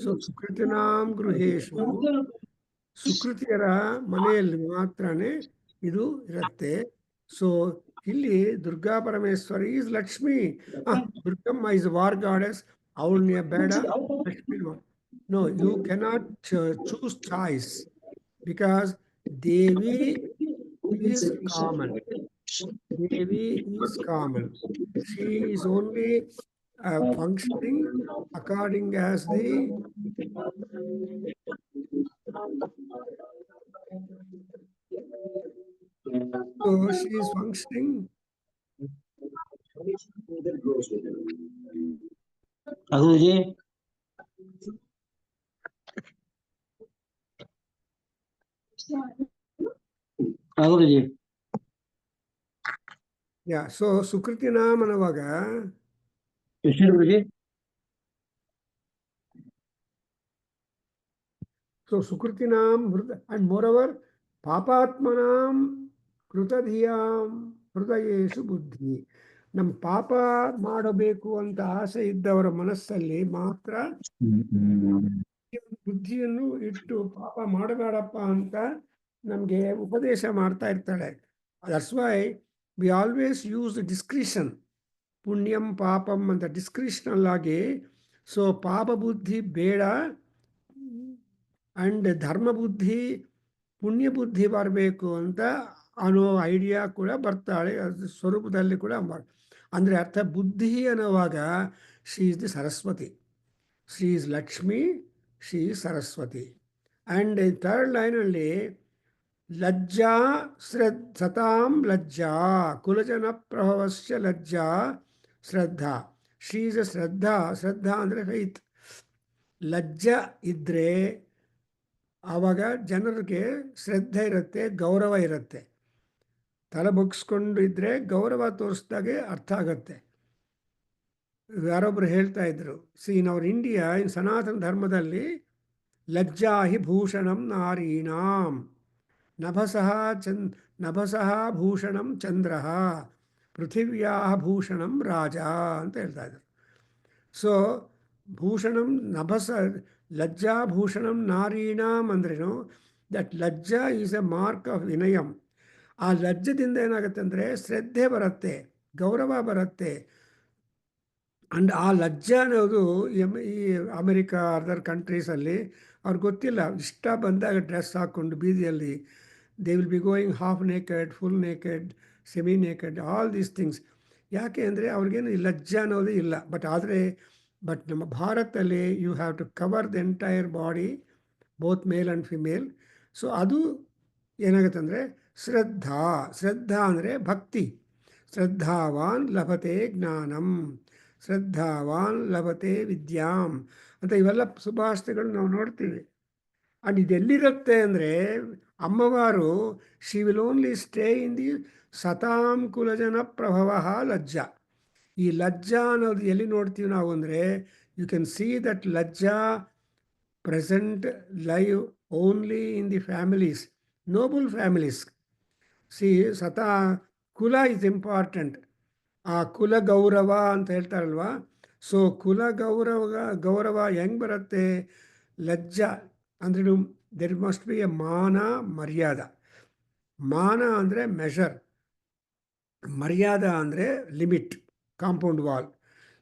So ಸುಕೃತಿನಾಂ ಗೃಹೇಶು ಸುಕೃತಿಯರ ಮನೆಯಲ್ಲಿ ಮಾತ್ರನೇ ಇದು ಇರುತ್ತೆ. ಸೊ ಇಲ್ಲಿ Durga Parameshwari is Lakshmi. Durgamma is war goddess. ಅವಳನ್ನ ಬೇಡ Lakshmi. No, you cannot choose choice because Devi is common. Devi is common. She is only functioning according as the so she is functioning. Aguruji. Aguruji. Yeah, so ಸುಕೃತಿನಾಮ್ ಅನ್ನುವಾಗ ಎಷ್ಟು ಗುರುಜಿ? So ಸುಕೃತಿನಾಂ and more over ಪಾಪಾತ್ಮನಾಂ ಕೃತಧಿಯಾಂ ಹೃದಯೇಶು ಬುದ್ಧಿ. ನಮ್ಮ ಪಾಪ ಮಾಡಬೇಕು ಅಂತ ಆಸೆ ಇದ್ದವರ ಮನಸ್ಸಲ್ಲಿ ಮಾತ್ರ ಬುದ್ಧಿಯನ್ನು ಇಟ್ಟು ಪಾಪ ಮಾಡಬೇಡಪ್ಪ ಅಂತ ನಮಗೆ ಉಪದೇಶ ಮಾಡ್ತಾ ಇರ್ತಾಳೆ. That's why we always use discretion. ಪುಣ್ಯಂ ಪಾಪಂ ಅಂತ ಡಿಸ್ಕ್ರಿಷನಲ್ ಆಗಿ. ಸೊ ಪಾಪ ಬುದ್ಧಿ ಬೇಡ ಆ್ಯಂಡ್ ಧರ್ಮ ಬುದ್ಧಿ ಪುಣ್ಯ ಬುದ್ಧಿ ಬರಬೇಕು ಅಂತ ಅನ್ನೋ ಐಡಿಯಾ ಕೂಡ ಬರ್ತಾಳೆ. ಅದು ಸ್ವರೂಪದಲ್ಲಿ ಕೂಡ ಅಂದರೆ ಅರ್ಥ ಬುದ್ಧಿ ಅನ್ನುವಾಗ she is the Saraswati. She is Lakshmi, she is Saraswati. And third ಲೈನಲ್ಲಿ ಲಜ್ಜಾ ಸತಾಂ ಲಜ್ಜಾ ಕುಲಜನ ಪ್ರಭವಸ್ಯ ಲಜ್ಜಾ ಶ್ರದ್ಧಾ. ಶಿ ಈಸ್ ಎ ಶ್ರದ್ಧಾ. ಶ್ರದ್ಧಾ ಅಂದರೆ ಫೈತ್. ಲಜ್ಜ ಇದ್ದರೆ ಆವಾಗ ಜನರಿಗೆ ಶ್ರದ್ಧೆ ಇರುತ್ತೆ, ಗೌರವ ಇರುತ್ತೆ. ತಲೆ ಬಗ್ಸ್ಕೊಂಡು ಇದ್ದರೆ ಗೌರವ ತೋರಿಸ್ದಾಗೆ ಅರ್ಥ ಆಗತ್ತೆ. ಯಾರೊಬ್ಬರು ಹೇಳ್ತಾ ಇದ್ರು, ಇನ್ ಅವರ್ ಇಂಡಿಯಾ, ಇನ್ ಸನಾತನ ಧರ್ಮದಲ್ಲಿ ಲಜ್ಜಾ ಹಿ ಭೂಷಣಂ ನಾರೀಣಾಂ ನಭಸಃ ಭೂಷಣಂ ಚಂದ್ರ ಪೃಥಿವ್ಯಾ ಭೂಷಣಂ ರಾಜ ಅಂತ ಹೇಳ್ತಾ ಇದ್ರು. ಸೊ ಭೂಷಣಂ ನಭಸ ಲಜ್ಜಾ ಭೂಷಣಂ ನಾರೀಣಾಂ ಅಂದ್ರೇನು? ದಟ್ ಲಜ್ಜಾ ಈಸ್ ಎ ಮಾರ್ಕ್ ಆಫ್ ವಿನಯಂ. ಆ ಲಜ್ಜದಿಂದ ಏನಾಗುತ್ತೆ ಅಂದರೆ ಶ್ರದ್ಧೆ ಬರುತ್ತೆ, ಗೌರವ ಬರುತ್ತೆ. ಅಂಡ್ ಆ ಲಜ್ಜಾ ಅನ್ನೋದು ಈ ಅಮೆರಿಕಾ ಅದರ್ ಕಂಟ್ರೀಸಲ್ಲಿ ಅವ್ರಿಗೆ ಗೊತ್ತಿಲ್ಲ. ಇಷ್ಟ ಬಂದಾಗ ಡ್ರೆಸ್ ಹಾಕ್ಕೊಂಡು ಬೀದಿಯಲ್ಲಿ they will be going half naked, full naked, semi naked, all these things. ಯಾಕೆ ಅಂದರೆ ಅವ್ರಿಗೇನು ಈ ಲಜ್ಜಾ ಅನ್ನೋದು ಇಲ್ಲ. ಬಟ್ ನಮ್ಮ ಭಾರತದಲ್ಲಿ you have to cover the entire body, both male and female. So ಅದು ಏನಾಗುತ್ತೆ ಅಂದರೆ ಶ್ರದ್ಧಾ ಅಂದರೆ ಭಕ್ತಿ. ಶ್ರದ್ಧಾವಾನ್ ಲಭತೆ ಜ್ಞಾನಂ, ಶ್ರದ್ಧಾವಾನ್ ಲಭತೆ ವಿದ್ಯಾಂ ಅಂತ ಇವೆಲ್ಲ ಸುಭಾಷಿತಗಳು ನಾವು ನೋಡ್ತೀವಿ. ಆ್ಯಂಡ್ ಇದೆಲ್ಲಿರುತ್ತೆ ಅಂದರೆ ಅಮ್ಮವಾರು she will only stay in the ಸತಾಂ ಕುಲಜನ ಪ್ರಭವ ಲಜ್ಜಾ. ಈ ಲಜ್ಜಾ ಅನ್ನೋದು ಎಲ್ಲಿ ನೋಡ್ತೀವಿ ನಾವು ಅಂದರೆ ಯು ಕ್ಯಾನ್ ಸಿ ದಟ್ ಲಜ್ಜಾ present live only in the families, noble families. See ಕುಲ ಇಸ್ ಇಂಪಾರ್ಟೆಂಟ್. ಆ ಕುಲ ಗೌರವ ಅಂತ ಹೇಳ್ತಾರಲ್ವ. ಸೊ ಕುಲ ಗೌರವ ಹೆಂಗೆ ಬರುತ್ತೆ? ಲಜ್ಜ ಅಂದರೆ ದೆರ್ ಮಸ್ಟ್ ಬಿ ಎ ಮಾನ ಮರ್ಯಾದ. ಮಾನ ಅಂದರೆ ಮೆಷರ್, ಮರ್ಯಾದ ಅಂದರೆ ಲಿಮಿಟ್, ಕಾಂಪೌಂಡ್ ವಾಲ್.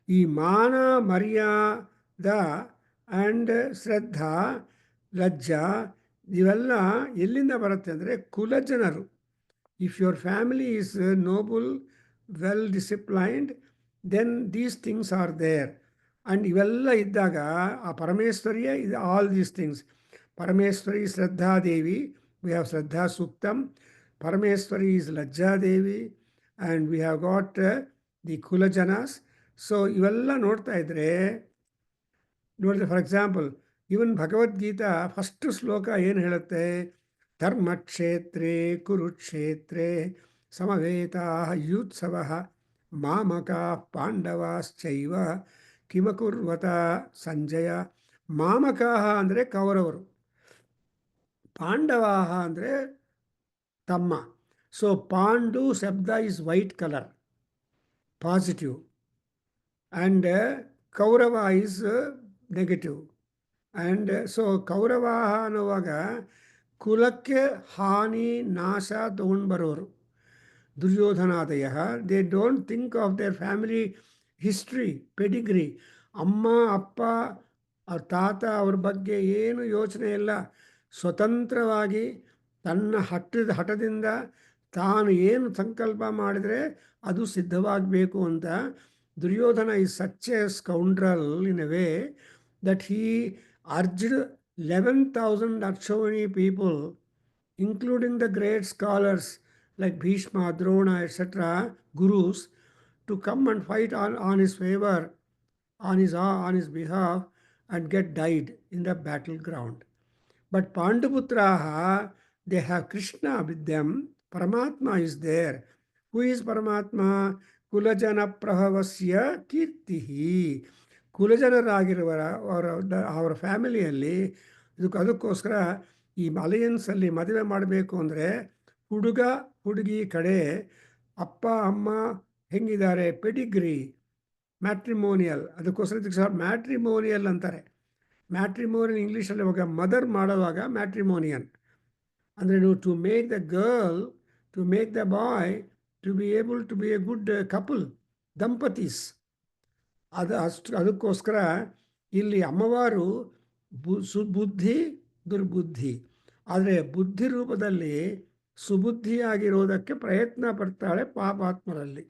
ಈ ಮಾನ ಮರ್ಯಾದ ಆ್ಯಂಡ್ ಶ್ರದ್ಧಾ ಲಜ್ಜಾ ಇವೆಲ್ಲ ಎಲ್ಲಿಂದ ಬರುತ್ತೆ ಅಂದರೆ ಕುಲಜನರು. If your family is Nobel, well disciplined, then these things are there. And ಇವೆಲ್ಲ ಇದ್ದಾಗ ಆ ಪರಮೇಶ್ವರಿಯೇ ಇದು all these things. Parameshwari ಶ್ರದ್ಧಾದೇವಿ, we have Shraddha ಸೂಕ್ತಂ. Parameshwari is ಲಜ್ಜಾದೇವಿ and we have got the ಕುಲಜನಾಸ್. So ಇವೆಲ್ಲ ನೋಡಿದ್ರೆ for example even Bhagavad Gita first ಶ್ಲೋಕ ಏನು ಹೇಳುತ್ತೆ? ಧರ್ಮಕ್ಷೇತ್ರೇ ಕುರುಕ್ಷೇತ್ರೇ ಸಮವೇತಾ ಯುತ್ಸವ ಮಾಮಕ ಪಾಂಡವಾಶ್ಚೈವ ಕಿಮಕುರ್ವತ ಸಂಜಯ. ಮಾಮಕ ಅಂದರೆ ಕೌರವರು, ಪಾಂಡವಾಹ ಅಂದರೆ ತಮ್ಮ. ಸೊ ಪಾಂಡು ಶಬ್ದ is white colour, positive, and Kaurava is negative. And so Kaurava ಅನ್ನುವಾಗ ಕುಲಕ್ಕೆ ಹಾನಿ ನಾಶ ತಗೊಂಡು ಬರೋರು. ದುರ್ಯೋಧನಾದಯ they don't think of their family history, pedigree. ಅಮ್ಮ ಅಪ್ಪ ಅವ್ರ ತಾತ ಅವ್ರ ಬಗ್ಗೆ ಏನು ಯೋಚನೆ ಇಲ್ಲ. ಸ್ವತಂತ್ರವಾಗಿ ತನ್ನ ಹಠದಿಂದ ತಾನು ಏನು ಸಂಕಲ್ಪ ಮಾಡಿದರೆ ಅದು ಸಿದ್ಧವಾಗಬೇಕು ಅಂತ. Duryodhana is such A scoundrel in a way that he urged 11,000 Akshawani people, including the great scholars like Bhishma, Drona, etc., gurus, to come and fight on his favor, on his behalf, and get died in the battleground. But Panduputraha, they have Krishna with them. Paramatma is there. Who is Paramatma? Kulajana Prahavasya Kirtihi. ಕುಲಜನರಾಗಿರುವರ ಅವರ ಫ್ಯಾಮಿಲಿಯಲ್ಲಿ ಅದಕ್ಕೋಸ್ಕರ ಈ ಅಲಯನ್ಸಲ್ಲಿ ಮದುವೆ ಮಾಡಬೇಕು ಅಂದರೆ ಹುಡುಗ ಹುಡುಗಿ ಕಡೆ ಅಪ್ಪ ಅಮ್ಮ ಹೆಂಗಿದ್ದಾರೆ, ಪೆಡಿಗ್ರಿ, ಮ್ಯಾಟ್ರಿಮೋನಿಯಲ್. ಅದಕ್ಕೋಸ್ಕರ ಮ್ಯಾಟ್ರಿಮೋನಿಯಲ್ ಅಂತಾರೆ. ಮ್ಯಾಟ್ರಿಮೋನಿಯಲ್ ಇಂಗ್ಲೀಷಲ್ಲಿ ಇವಾಗ ಮದರ್ ಮಾಡುವಾಗ ಮ್ಯಾಟ್ರಿಮೋನಿಯಲ್ ಅಂದರೆ ನೀವು to make the girl, to make the boy to be able to be a good couple, ದಂಪತೀಸ್. ಅದಕ್ಕೋಸ್ಕರ ಇಲ್ಲಿ ಅಮ್ಮವಾರು ಸುಬುದ್ಧಿ ದುರ್ಬುದ್ಧಿ, ಆದರೆ ಬುದ್ಧಿ ರೂಪದಲ್ಲಿ ಸುಬುದ್ಧಿಯಾಗಿರೋದಕ್ಕೆ ಪ್ರಯತ್ನ ಪಡ್ತಾಳೆ ಪಾಪಾತ್ಮರಲ್ಲಿ.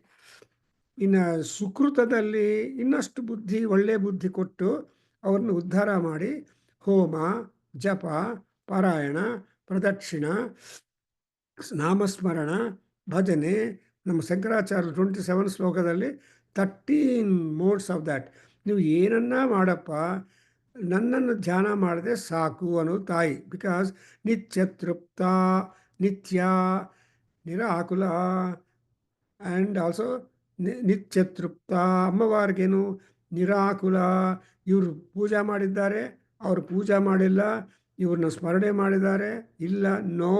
ಇನ್ನು ಸುಕೃತದಲ್ಲಿ ಇನ್ನಷ್ಟು ಬುದ್ಧಿ, ಒಳ್ಳೆಯ ಬುದ್ಧಿ ಕೊಟ್ಟು ಅವ್ರನ್ನ ಉದ್ಧಾರ ಮಾಡಿ ಹೋಮ, ಜಪ, ಪಾರಾಯಣ, ಪ್ರದಕ್ಷಿಣ, ನಾಮಸ್ಮರಣ, ಭಜನೆ. ನಮ್ಮ ಶಂಕರಾಚಾರ್ಯ 27 ಶ್ಲೋಕದಲ್ಲಿ 13 ಮೋಡ್ಸ್ ಆಫ್ ದ್ಯಾಟ್. ನೀವು ಏನನ್ನ ಮಾಡಪ್ಪ, ನನ್ನನ್ನು ಧ್ಯಾನ ಮಾಡದೆ ಸಾಕು ಅನ್ನೋ ತಾಯಿ. ಬಿಕಾಸ್ ನಿತ್ಯ ತೃಪ್ತ, ನಿತ್ಯ ನಿರಾಕುಲ ಆ್ಯಂಡ್ ಆಲ್ಸೋ ನಿತ್ಯ ತೃಪ್ತ. ಅಮ್ಮವಾರಿಗೇನು ನಿರಾಕುಲ, ಇವರು ಪೂಜೆ ಮಾಡಿದ್ದಾರೆ, ಅವರು ಪೂಜೆ ಮಾಡಿಲ್ಲ, ಇವ್ರನ್ನ ಸ್ಮರಣೆ ಮಾಡಿದ್ದಾರೆ, ಇಲ್ಲ, no,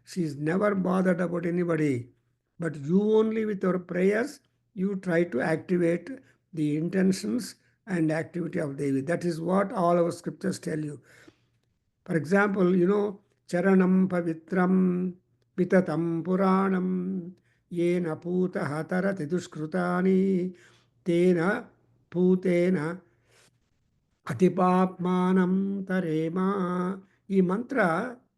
she is never bothered about anybody. But you only with our prayers you try to activate the intentions and activity of Devi. That is what all our scriptures tell you. For example, charanam pavitram vitatam puranam yena putah tarati duskrutani tena putena atipapmanam tarema. ಈ ಮಂತ್ರ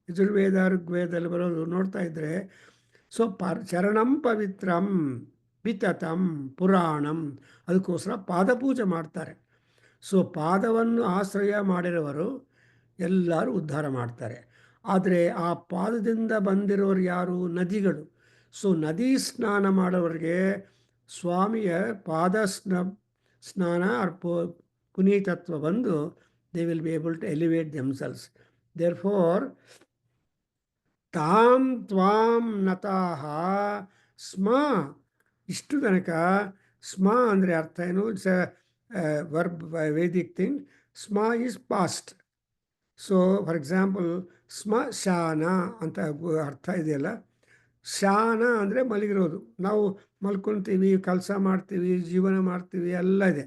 ಯಜುರ್ವೇದ ಋಗ್ವೇದದಲ್ಲಿ ಬರೋದು ನೋಡ್ತಾ ಇದ್ದರೆ, so ಚರಣಂ ಪವಿತ್ರಂ ವಿತತಂ Puranam, ಅದಕ್ಕೋಸ್ಕರ ಪಾದಪೂಜೆ ಮಾಡ್ತಾರೆ. So ಪಾದವನ್ನು ಆಶ್ರಯ ಮಾಡಿರುವರು ಎಲ್ಲರೂ ಉದ್ಧಾರ ಮಾಡ್ತಾರೆ. ಆದರೆ ಆ ಪಾದದಿಂದ ಬಂದಿರೋರು ಯಾರು? ನದಿಗಳು. ಸೊ ನದಿ ಸ್ನಾನ ಮಾಡೋರಿಗೆ ಸ್ವಾಮಿಯ ಪಾದ ಸ್ನಾನ ಪುನೀತತ್ವ ಬಂದು they will be able to elevate themselves. Therefore ತಾಂ ತ್ವಾಂ ನತಾಹ ಸ್ಮ. ಇಷ್ಟು ತನಕ ಸ್ಮ ಅಂದರೆ ಅರ್ಥ ಏನು? It's a verb, Vedic thing. ಸ್ಮ is past. So for example ಸ್ಮಶಾನ ಅಂತ ಅರ್ಥ ಇದೆಯಲ್ಲ. ಶಾನ ಅಂದರೆ ಮಲಗಿರೋದು. ನಾವು ಮಲ್ಕೊತೀವಿ, ಕೆಲಸ ಮಾಡ್ತೀವಿ, ಜೀವನ ಮಾಡ್ತೀವಿ, ಎಲ್ಲ ಇದೆ.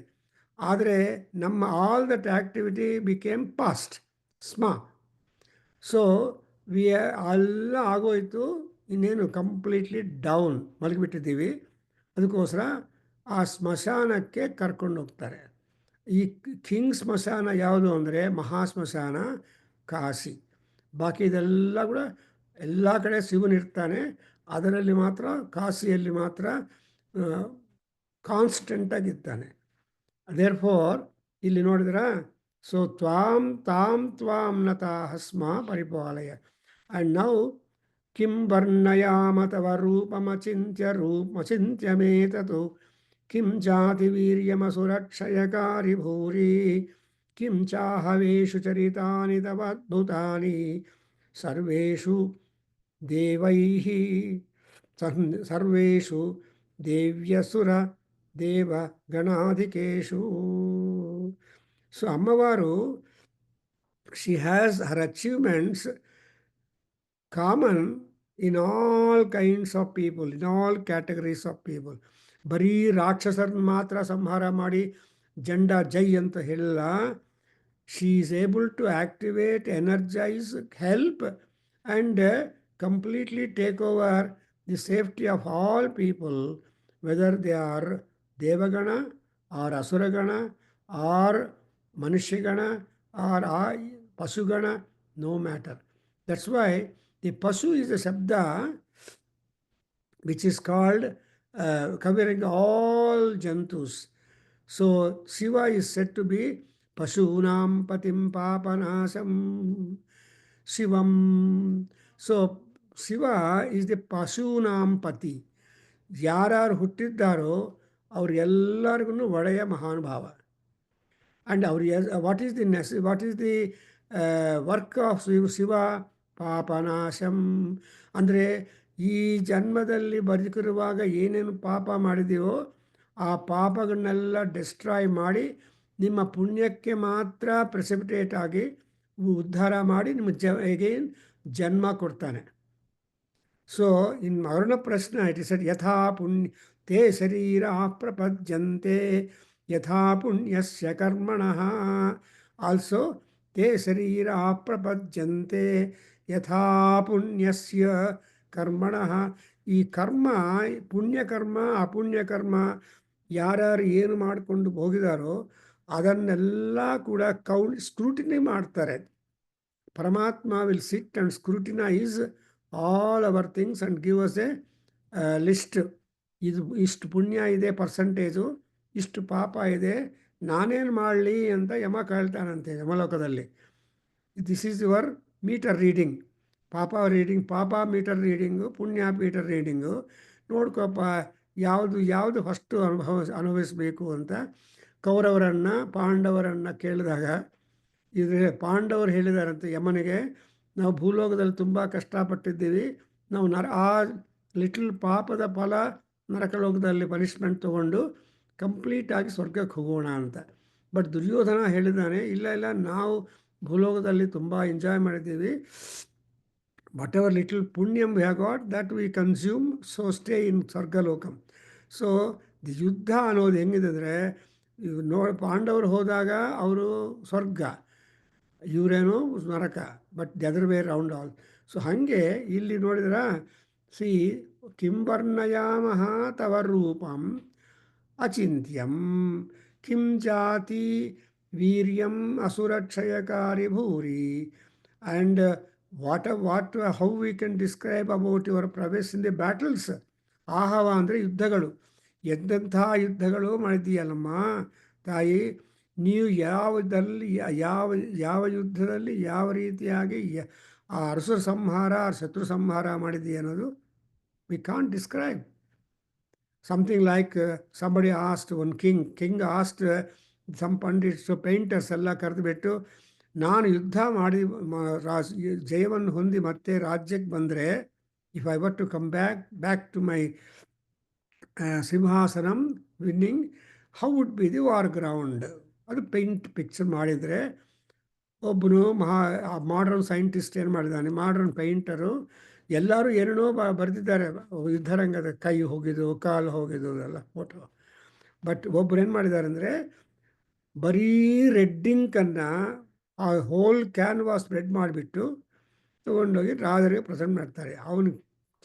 ಆದರೆ ನಮ್ಮ all that activity became past ಸ್ಮ. ಸೊ ವಿ ಎಲ್ಲ ಆಗೋಯ್ತು, ಇನ್ನೇನು ಕಂಪ್ಲೀಟ್ಲಿ ಡೌನ್ ಮಲಗಿಬಿಟ್ಟಿದ್ದೀವಿ. ಅದಕ್ಕೋಸ್ಕರ ಆ ಸ್ಮಶಾನಕ್ಕೆ ಕರ್ಕೊಂಡು ಹೋಗ್ತಾರೆ. ಈ ಕಿಂಗ್ ಸ್ಮಶಾನ ಯಾವುದು ಅಂದರೆ ಮಹಾ ಸ್ಮಶಾನ ಕಾಶಿ. ಬಾಕಿ ಇದೆಲ್ಲ ಕೂಡ ಎಲ್ಲ ಕಡೆ ಶಿವನಿರ್ತಾನೆ, ಅದರಲ್ಲಿ ಮಾತ್ರ ಕಾಶಿಯಲ್ಲಿ ಮಾತ್ರ ಕಾನ್ಸ್ಟೆಂಟಾಗಿದ್ದಾನೆ. ದೇರ್ ಫೋರ್ ಇಲ್ಲಿ ನೋಡಿದ್ರ, ಸೊ ತ್ವಾಂ ತಾಂ ತ್ವಾಂ ನತಾಃ ಸ್ಮ ಪರಿಪಾಲಯ. ಆ್ಯಂಡ್ ನೌ ಕಿಂ ವರ್ಣಯಾಮ ತವ ರೂಪಮಚಿಂತ್ಯ ಮೇತತು ಕಿಂ ಜಾತಿ ವೀರ್ಯಮಸುರಕ್ಷಯಕಾರಿ ಭೂರಿ ಕಿಂ ಚಾಹವೇಷು ಚರಿತಾನಿ ತವ ಅದ್ಭುತಾನಿ ಸರ್ವೇಷು ದೇವೈಃ ಸರ್ವೇಷು ದೇವ್ಯಸುರ ದೇವ ಗಣಾಧಿಕೇಶು. ಸೊ ಅಮ್ಮವಾರು, she has her achievements common in all kinds of people, in all categories of people. ಬರೀ ರಾಕ್ಷಸರನ್ನ ಮಾತ್ರ ಸಂಹಾರ ಮಾಡಿ ಜಂಡ ಜೈ ಅಂತ ಹೇಳಿಲ್ಲ. She is able to activate, energise, help and completely take over the safety of all people, whether they are ದೇವಗಣ ಆರ್ ಅಸುರಗಣ ಆರ್ ಮನುಷ್ಯಗಣ ಆರ್ ಪಶುಗಣ, no matter. That's why the ಪಶು is a shabda which is called covering all jantus. So Shiva is said to be Pashunam Patim Papanasam Shivam. So Shiva is the Pashunam Pati. ಯಾರು ಹುಟ್ಟಿದ್ದಾರೋ ಅವರೆಲ್ಲರಿಗೂ ಒಡೆಯ ಮಹಾನುಭಾವ. And what is the work of Shiva? Papanasam. ಅಂದರೆ ಈ ಜನ್ಮದಲ್ಲಿ ಬದುಕಿರುವಾಗ ಏನೇನು ಪಾಪ ಮಾಡಿದೆಯೋ ಆ ಪಾಪಗಳನ್ನೆಲ್ಲ destroy ಮಾಡಿ ನಿಮ್ಮ ಪುಣ್ಯಕ್ಕೆ ಮಾತ್ರ ಪ್ರೆಸಿಪಿಟೇಟ್ ಆಗಿ ಉದ್ಧಾರ ಮಾಡಿ ನಿಮಗೆ ಎಗೇನ್ ಜನ್ಮ ಕೊಡ್ತಾನೆ. ಸೊ ಇನ್ ಅವರಣ ಪ್ರಶ್ನೆ ಇಟ್ ಇಸ್ ಯಥಾ ಪುಣ್ಯ ತೇ ಶರೀರ ಪ್ರಪದ್ಯಂತೆ ಯಥಾ ಪುಣ್ಯಸ್ಯ ಕರ್ಮಣಃ. ಆಲ್ಸೋ ತೇ ಶರೀರ ಪ್ರಪದ್ಯಂತೆ ಯಥಾ ಪುಣ್ಯಸ್ಯ ಕರ್ಮಣಃ. ಈ ಕರ್ಮ, ಪುಣ್ಯಕರ್ಮ ಅಪುಣ್ಯಕರ್ಮ ಯಾರ್ಯಾರು ಏನು ಮಾಡಿಕೊಂಡು ಹೋಗಿದಾರೋ ಅದನ್ನೆಲ್ಲ ಕೂಡ ಸ್ಕ್ರೂಟಿನಿ ಮಾಡ್ತಾರೆ. ಪರಮಾತ್ಮ will sit and scrutinise all our things and give us A list. ಇಷ್ಟು ಪುಣ್ಯ ಇದೆ ಪರ್ಸಂಟೇಜು, ಇಷ್ಟು ಪಾಪ ಇದೆ, ನಾನೇನು ಮಾಡಲಿ ಅಂತ ಯಮ ಕೇಳ್ತಾನಂತೆ ಯಮಲೋಕದಲ್ಲಿ. This is your meter reading. ಪಾಪ ಮೀಟರ್ ರೀಡಿಂಗು, ಪುಣ್ಯ ಮೀಟರ್ ರೀಡಿಂಗು. ನೋಡ್ಕೊಪ್ಪ ಯಾವುದು ಫಸ್ಟು ಅನುಭವಿಸಬೇಕು ಅಂತ ಕೌರವರನ್ನು ಪಾಂಡವರನ್ನು ಕೇಳಿದಾಗ ಇದ್ರೆ ಪಾಂಡವರು ಹೇಳಿದಾರಂತೆ ಯಮನಿಗೆ, ನಾವು ಭೂಲೋಕದಲ್ಲಿ ತುಂಬ ಕಷ್ಟಪಟ್ಟಿದ್ದೀವಿ, ನಾವು ಆ ಲಿಟಲ್ ಪಾಪದ ಫಲ ನರಕಲೋಕದಲ್ಲಿ ಪನಿಷ್ಮೆಂಟ್ ತೊಗೊಂಡು ಕಂಪ್ಲೀಟಾಗಿ ಸ್ವರ್ಗಕ್ಕೆ ಹೋಗೋಣ ಅಂತ. ಬಟ್ ದುರ್ಯೋಧನ ಹೇಳಿದ್ದಾನೆ, ಇಲ್ಲ ನಾವು ಭೂಲೋಕದಲ್ಲಿ ತುಂಬ ಎಂಜಾಯ್ ಮಾಡಿದ್ದೀವಿ, ವಾಟ್ ಎವರ್ ಲಿಟಲ್ ಪುಣ್ಯಂ we have got that we consume, so stay in ಸ್ವರ್ಗಲೋಕಂ. ಸೊ ದಿ ಯುದ್ಧ ಅನ್ನೋದು ಹೆಂಗಿದೆ ಅಂದರೆ, ಪಾಂಡವರು ಹೋದಾಗ ಅವರು ಸ್ವರ್ಗ, ಇವರೇನು ನರಕ, but the other way round all. So ಹಾಗೆ ಇಲ್ಲಿ ನೋಡಿದ್ರ, ಸಿ ಕಿಂ ವರ್ಣಯಾಮಃ ತವ ರೂಪಂ ಅಚಿಂತ್ಯಂ ಕಿಂ ಜಾತಿ ವೀರ್ಯಂ ಅಸುರಕ್ಷಯಕಾರಿ ಭೂರಿ. And how we can describe about your ಪ್ರವೇಶ್ ಇನ್ ದಿ ಬ್ಯಾಟಲ್ಸ್. ಆಹವ ಅಂದರೆ ಯುದ್ಧಗಳು. ಎಂತೆಂಥ ಯುದ್ಧಗಳು ಮಾಡಿದ್ದೀಯಲ್ಲಮ್ಮ ತಾಯಿ, ನೀವು ಯಾವ ಯುದ್ಧದಲ್ಲಿ ಯಾವ ರೀತಿಯಾಗಿ ಆ ಅರಸರ ಸಂಹಾರ ಶತ್ರು ಸಂಹಾರ ಮಾಡಿದ್ದೀಯ ಅನ್ನೋದು we can't describe. Something like somebody asked one king asked some pandits painters ಎಲ್ಲ ಕರೆದುಬಿಟ್ಟು, ನಾನು ಯುದ್ಧ ಮಾಡಿ ಜಯವನ್ನು ಹೊಂದಿ ಮತ್ತೆ ರಾಜ್ಯಕ್ಕೆ ಬಂದರೆ, if I were to come back to my ಸಿಂಹಾಸನಂ winning, how would be the war ground. ಅದು ಪಿಕ್ಚರ್ ಮಾಡಿದರೆ, ಒಬ್ಬನು ಮಾಡರ್ನ್ ಸೈಂಟಿಸ್ಟ್ ಏನು ಮಾಡಿದ್ದಾನೆ, ಮಾಡರ್ನ್ ಪೇಂಟರು, ಎಲ್ಲರೂ ಏನೇನೋ ಬರೆದಿದ್ದಾರೆ ಯುದ್ಧರಂಗದ, ಕೈ ಹೋಗಿದ್ದು ಕಾಲು ಹೋಗಿದ್ದು ಎಲ್ಲ ಫೋಟೋ. ಬಟ್ ಒಬ್ಬರು ಏನು ಮಾಡಿದ್ದಾರೆ ಅಂದರೆ, ಬರೀ ರೆಡ್ ಇಂಕನ್ನು ಆ ಹೋಲ್ ಕ್ಯಾನ್ವಾಸ್ ಸ್ಪ್ರೆಡ್ ಮಾಡಿಬಿಟ್ಟು ತೊಗೊಂಡೋಗಿ ರಾಜರಿಗೆ ಪ್ರೆಸೆಂಟ್ ಮಾಡ್ತಾರೆ. ಅವನು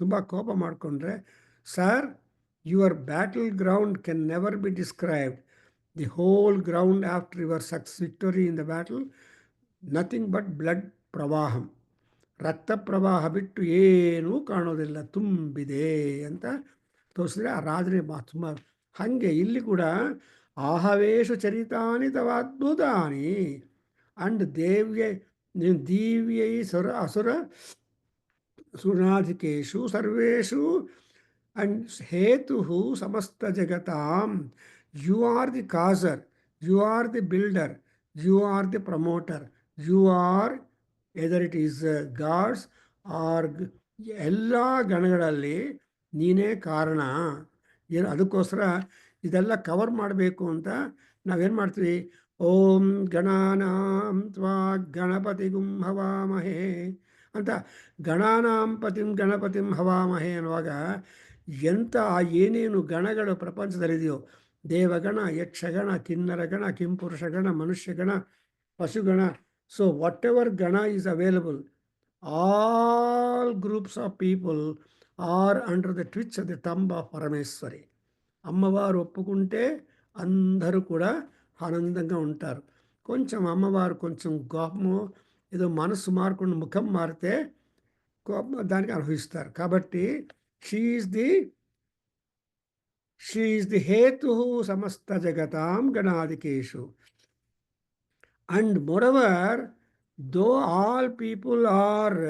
ತುಂಬ ಕೋಪ ಮಾಡಿಕೊಂಡ್ರೆ, sir, your battle ground can never be described. The whole ground after your victory in the battle, nothing but blood ಪ್ರವಾಹಂ. ರಕ್ತ ಪ್ರವಾಹ ಬಿಟ್ಟು ಏನೂ ಕಾಣೋದಿಲ್ಲ, ತುಂಬಿದೆ ಅಂತ ತೋರಿಸಿದ್ರೆ ಆ ರಾಜರೇ ತುಂಬ. ಹಾಗೆ ಇಲ್ಲಿ ಕೂಡ ಆಹವೇಶು ಚರಿತಾನಿ ತವ ಅದ್ಭುತಾನಿ ಅಂಡ್ ದೀವ್ಯೈ ಅಸುರ ಸುನಾಧಿಕೇಶು ಸರ್ವೇಷು ಅಂಡ್ ಹೇತು ಸಮಸ್ತ ಜಗತಾಂ. You are the causer, you are the builder, you are the promoter, you are either it is gods or ಎಲ್ಲ ಗಣಗಳಲ್ಲಿ ನೀನೇ ಕಾರಣ. ಏನು ಅದಕ್ಕೋಸ್ಕರ ಇದೆಲ್ಲ ಕವರ್ ಮಾಡಬೇಕು ಅಂತ ನಾವೇನು ಮಾಡ್ತೀವಿ, ಓಂ ಗಣಾನಾಂ ತ್ವಾ ಗಣಪತಿಗುಂ ಹವಾಮಹೇ ಅಂತ ಗಣಾನಾಂ ಪತಿಂ ಗಣಪತಿಂ ಹವಾಮಹೇ ಅನ್ನುವಾಗ ಎಂಥ ಏನೇನು ಗಣಗಳು ಪ್ರಪಂಚದಲ್ಲಿದೆಯೋ, ದೇವಗಣ, ಯಕ್ಷಗಣ, ಕಿನ್ನರಗಣ, ಕಿಂಪುರುಷಗಣ, ಮನುಷ್ಯಗಣ, ಪಶುಗಣ, ಸೊ ವಾಟ್ ಎವರ್ ಗಣ is available, all groups of people are under the twitch of the thumb of Parameshwari. అమ్మవారు ఒప్పుకుంటే అందరూ కూడా ఆనందంగా ఉంటారు. కొంచెం అమ్మవారు కొంచెం కోపము ఏదో మనసు మారకుండా ముఖం మారితే దానికి అనుభవిస్తారు. కాబట్టి షీ ఈజ్ ది హేతు సమస్త జగతాం గణాదికేషు. And moreover, though all people are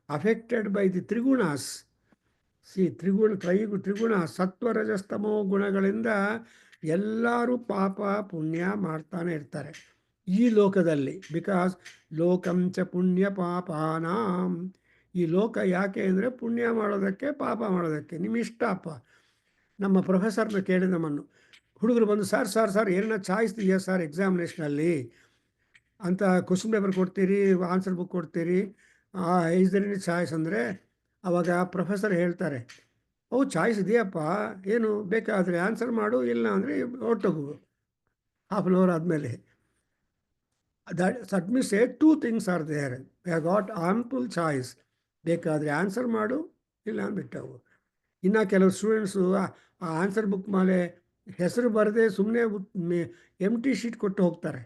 affected by the ತ್ರಿಗುಣಾಸ್. ತ್ರಿಗುಣ ಸತ್ವ ರಜಸ್ತಮೋ ಗುಣಗಳಿಂದ ಎಲ್ಲರೂ ಪಾಪ ಪುಣ್ಯ ಮಾಡ್ತಾನೆ ಇರ್ತಾರೆ ಈ ಲೋಕದಲ್ಲಿ. ಬಿಕಾಸ್ ಲೋಕಂಚ ಪುಣ್ಯ ಪಾಪಾನಾಂ. ಈ ಲೋಕ ಯಾಕೆ ಅಂದರೆ ಪುಣ್ಯ ಮಾಡೋದಕ್ಕೆ ಪಾಪ ಮಾಡೋದಕ್ಕೆ. ನಿಮ್ಮ ಇಷ್ಟ ಅಪ್ಪ. ನಮ್ಮ ಪ್ರೊಫೆಸರ್ನ ಕೇಳಿದ ನಮ್ಮನ್ನು ಹುಡುಗರು ಬಂದು, ಸರ್ ಏನನ್ನ ಚಾಯ್ಸ್ ಇದೆಯಾ ಸರ್ ಎಕ್ಸಾಮಿನೇಷನಲ್ಲಿ ಅಂತ ಕ್ವಶನ್ ಪೇಪರ್ ಕೊಡ್ತೀರಿ, ಆನ್ಸರ್ ಬುಕ್ ಕೊಡ್ತೀರಿ, ಈಸ್ ದೇರ್ ಎನಿ ಚಾಯ್ಸ್ ಅಂದರೆ ಅವಾಗ ಪ್ರೊಫೆಸರ್ ಹೇಳ್ತಾರೆ, ಚಾಯ್ಸ್ ಇದೆಯಪ್ಪ, ಏನು ಬೇಕಾದರೆ ಆನ್ಸರ್ ಮಾಡು, ಇಲ್ಲ ಅಂದರೆ ಹೊರಟೋಗು ಹಾಫ್ ಆನ್ ಅವರ್ ಆದಮೇಲೆ. That means two things are there. We have got ample choice. ಬೇಕಾದರೆ ಆನ್ಸರ್ ಮಾಡು, ಇಲ್ಲ ಬಿಟ್ಟವು. ಇನ್ನು ಕೆಲವು ಸ್ಟೂಡೆಂಟ್ಸು ಆ ಆನ್ಸರ್ ಬುಕ್ ಮೇಲೆ ಹೆಸರು ಬರದೆ ಸುಮ್ಮನೆ ಎಂಟಿ ಶೀಟ್ ಕೊಟ್ಟು ಹೋಗ್ತಾರೆ.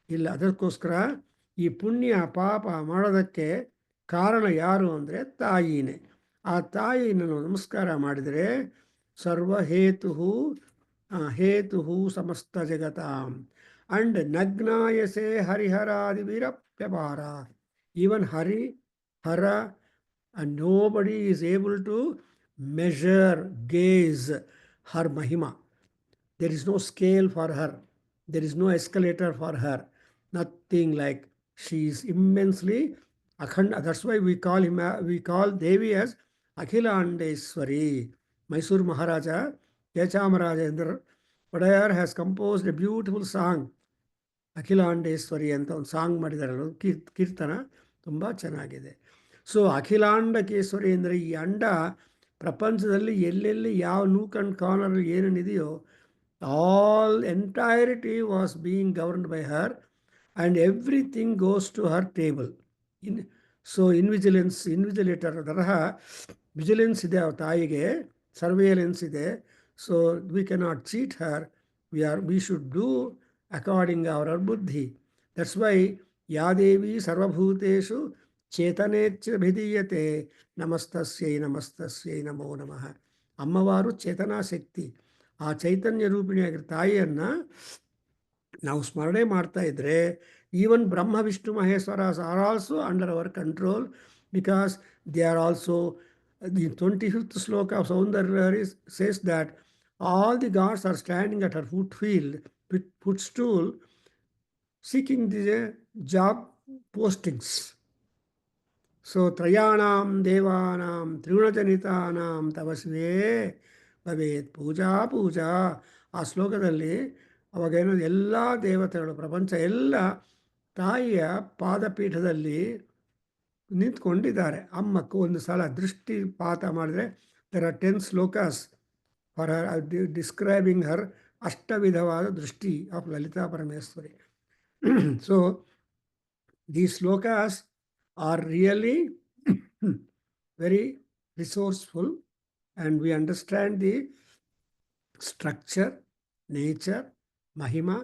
ಇಲ್ಲ, ಅದಕ್ಕೋಸ್ಕರ ಈ ಪುಣ್ಯ ಪಾಪ ಮಾಡೋದಕ್ಕೆ ಕಾರಣ ಯಾರು ಅಂದರೆ ತಾಯಿನೇ. ಆ ತಾಯಿನ ನಮಸ್ಕಾರ ಮಾಡಿದರೆ ಹೇತು ಸಮಸ್ತ ಜಗತಾಂ ಅಂಡ್ ನಗ್ನಾಯಸೆ ಹರಿಹರಾದಿ ವೀರಪ್ಯಪಾರ. Even Hara and nobody is able to measure, gaze her mahima. There is no scale for her. There is no escalator for her. Nothing like. She is immensely akhanda. That's why we call Devi as Akhilandeshwari. Mysore Maharaja Yachamarajendra Padayar has composed a beautiful song, Akhilandeshwari ಅಂತ ಒಂದು song ಮಾಡಿದಾರಲ್ಲ, ಕೀರ್ತನ ತುಂಬ ಚೆನ್ನಾಗಿದೆ. So ಅಖಿಲಾಂಡಕೇಶ್ವರಿ ಅಂದರೆ ಈ ಅಂಡ ಪ್ರಪಂಚದಲ್ಲಿ ಎಲ್ಲೆಲ್ಲಿ ಯಾವ ನೂಕ್ ಆ್ಯಂಡ್ ಕಾರ್ನರ್ ಏನೇನಿದೆಯೋ all entirety was being governed by her and everything goes to her table. So invigilator ತರಹ ವಿಜಿಲೆನ್ಸ್ ಇದೆ ಆ ತಾಯಿಗೆ, ಸರ್ವೇಲೆನ್ಸ್ ಇದೆ. So we cannot cheat her. We should do according ಅವರ್ ಬುದ್ಧಿ. ದಟ್ಸ್ ವೈ ಯಾದೇವಿ ಸರ್ವಭೂತೇಷು ಚೇತನೇಚ್ಛಭಿಧೀಯತೆ ನಮಸ್ತಸ್ಯೈ ನಮೋ ನಮಃ. ಅಮ್ಮವಾರು ಚೇತನಾಶಕ್ತಿ. ಆ ಚೈತನ್ಯ ರೂಪಿಣಿಯಾಗಿರೋ ತಾಯಿಯನ್ನು ನಾವು ಸ್ಮರಣೆ ಮಾಡ್ತಾ ಇದ್ದರೆ ಈವನ್ ಬ್ರಹ್ಮ ವಿಷ್ಣು ಮಹೇಶ್ವರಾಸ್ are also under our control, because they are also. The 25th ಶ್ಲೋಕ of Saundarya says that all the gods are standing at her footstool seeking the job postings. So ತ್ರಯಾಣಾಂ ದೇವಾನಾಂ ತ್ರಿಗುಣಜನಿತಾನಾಂ ತಪಸ್ವೇ ಭವೇತ್ ಪೂಜಾ. ಆ ಶ್ಲೋಕದಲ್ಲಿ ಅವಾಗೇನೋ ಎಲ್ಲ ದೇವತೆಗಳು, ಪ್ರಪಂಚ ಎಲ್ಲ ತಾಯಿಯ ಪಾದಪೀಠದಲ್ಲಿ ನಿಂತ್ಕೊಂಡಿದ್ದಾರೆ. ಅಮ್ಮಕ್ಕೂ ಒಂದು ಸಲ ದೃಷ್ಟಿಪಾತ ಮಾಡಿದರೆ there are 10 shlokas for her describing her ಅಷ್ಟವಿಧವಾದ ದೃಷ್ಟಿ of Lalita Parameshwari. So these slokas are really very resourceful, and we understand the structure, nature, mahima,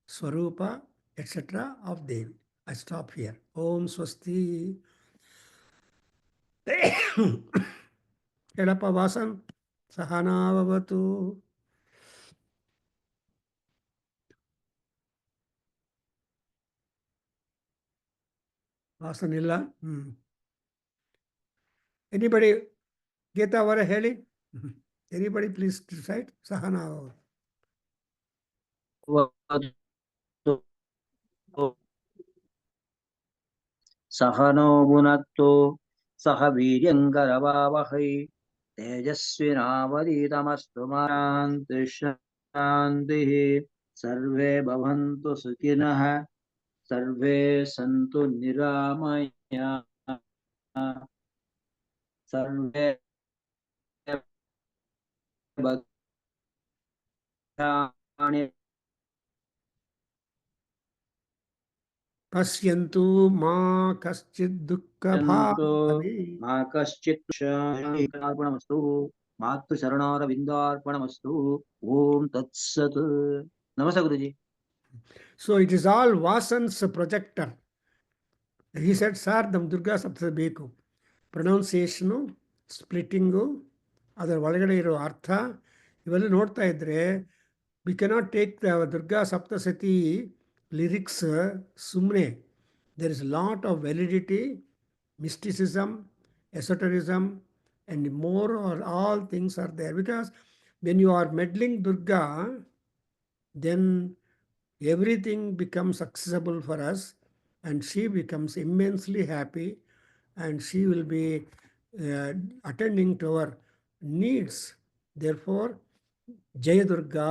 swarupa, etc. of Devi. I stop here. Om Swasti. Kedappa Vasan Sahana Bhavatu. Vasan illa. Anybody? Geta avare heli? Anybody please recite Sahana Bhavatu. सहनो भुनक्तु सह वीर्यङ्करवावहै तेजस्विनावधीतमस्तु मा शान्तिः सर्वे भवन्तु सुखिनः सर्वे सन्तु निरामयाः सर्वे भद्राणि पश्यन्तु मा कश्चित् दुःखभाग् भवेत्. मा कश्चित् अर्पणमस्तु मातु शरणारविन्दार्पणमस्तु ओम तत्सत्. नमस्ते गुरुजी. So it is all Vasan's projector. He said, sir, ನಮ್ಮ ದುರ್ಗಾ ಸಪ್ತಶತಿ ಬೇಕು. ಪ್ರೊನೌನ್ಸಿಯೇಷನು, ಸ್ಪ್ಲಿಟ್ಟಿಂಗು, ಅದರ ಒಳಗಡೆ ಇರೋ ಅರ್ಥ ಇವೆಲ್ಲ ನೋಡ್ತಾ ಇದ್ರೆ we cannot take the Durga Saptashati lyrics ಸುಮ್ಮನೆ. There is lot of validity, mysticism, esotericism, and more or all things are there. Because when you are meddling Durga, then everything becomes accessible for us, and she becomes immensely happy, and she will be attending to our needs. Therefore, Jaya Durga.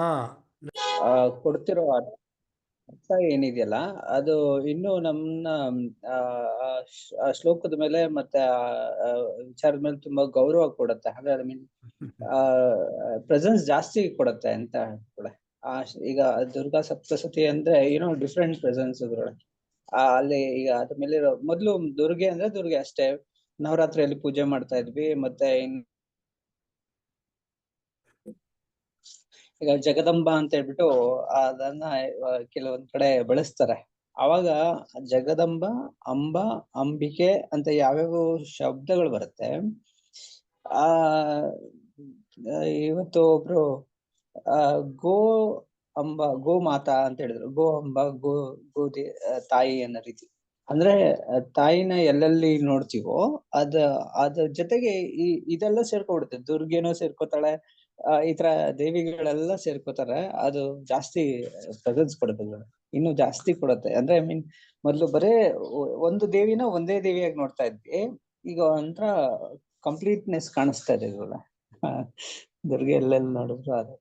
ಕೊಡ್ತಿರೋ ಅರ್ಥ ಏನಿದೆಯಲ್ಲ ಅದು ಇನ್ನು ನಮ್ಮನ್ನ ಆ ಶ್ಲೋಕದ ಮೇಲೆ ಮತ್ತೆ ವಿಚಾರದ ಮೇಲೆ ತುಂಬಾ ಗೌರವ ಕೊಡುತ್ತೆ. ಹಾಗಾದ್ರೆ ಮೀನ್ ಪ್ರೆಸೆನ್ಸ್ ಜಾಸ್ತಿ ಕೊಡುತ್ತೆ ಅಂತ ಕೂಡ. ಈಗ ದುರ್ಗಾ ಸಪ್ತಶತಿ ಅಂದ್ರೆ ಡಿಫ್ರೆಂಟ್ ಪ್ರೆಸೆನ್ಸ್ ಅದ್ರೊಳಗೆ. ಅಲ್ಲಿ ಈಗ ಅದ್ರ ಮೇಲೆ ಮೊದ್ಲು ದುರ್ಗೆ ಅಂದ್ರೆ ದುರ್ಗೆ ಅಷ್ಟೇ. ನವರಾತ್ರಿಯಲ್ಲಿ ಪೂಜೆ ಮಾಡ್ತಾ ಇದ್ವಿ. ಮತ್ತೆ ಈಗ ಜಗದಂಬ ಅಂತ ಹೇಳ್ಬಿಟ್ಟು ಅದನ್ನ ಕೆಲವೊಂದ್ ಕಡೆ ಬಳಸ್ತಾರೆ. ಅವಾಗ ಜಗದಂಬ, ಅಂಬ, ಅಂಬಿಕೆ ಅಂತ ಯಾವ್ಯಾವ ಶಬ್ದಗಳು ಬರುತ್ತೆ. ಇವತ್ತು ಒಬ್ರು ಗೋ ಅಂಬ, ಗೋ ಮಾತಾ ಅಂತ ಹೇಳಿದ್ರು. ಗೋ ಅಂಬ, ಗೋದಿ ತಾಯಿ ಅನ್ನೋ ರೀತಿ. ಅಂದ್ರೆ ತಾಯಿನ ಎಲ್ಲೆಲ್ಲಿ ನೋಡ್ತೀವೋ ಅದ್ರ ಜೊತೆಗೆ ಇದೆಲ್ಲ ಸೇರ್ಕೊಬಿಡುತ್ತೆ. ದುರ್ಗೆನೂ ಸೇರ್ಕೋತಾಳೆ, ಈ ತರ ದೇವಿಗಳೆಲ್ಲ ಸೇರ್ಕೋತಾರೆ. ಅದು ಜಾಸ್ತಿ ಪ್ರೆಸೆನ್ಸ್ ಕೊಡುತ್ತೆ, ಇನ್ನು ಜಾಸ್ತಿ ಕೊಡುತ್ತೆ. ಅಂದ್ರೆ ಮೊದ್ಲು ಬರೇ ಒಂದು ದೇವಿನ ಒಂದೇ ದೇವಿಯಾಗಿ ನೋಡ್ತಾ ಇದ್ವಿ. ಈಗ ಒಂಥರ ಕಂಪ್ಲೀಟ್ನೆಸ್ ಕಾಣಿಸ್ತಾ ಇದೆ ಇದ್ರಲ್ಲ. ದುರ್ಗೆ ಎಲ್ಲೆಲ್ಲಿ ನೋಡಿದ್ರು ಅದೇ.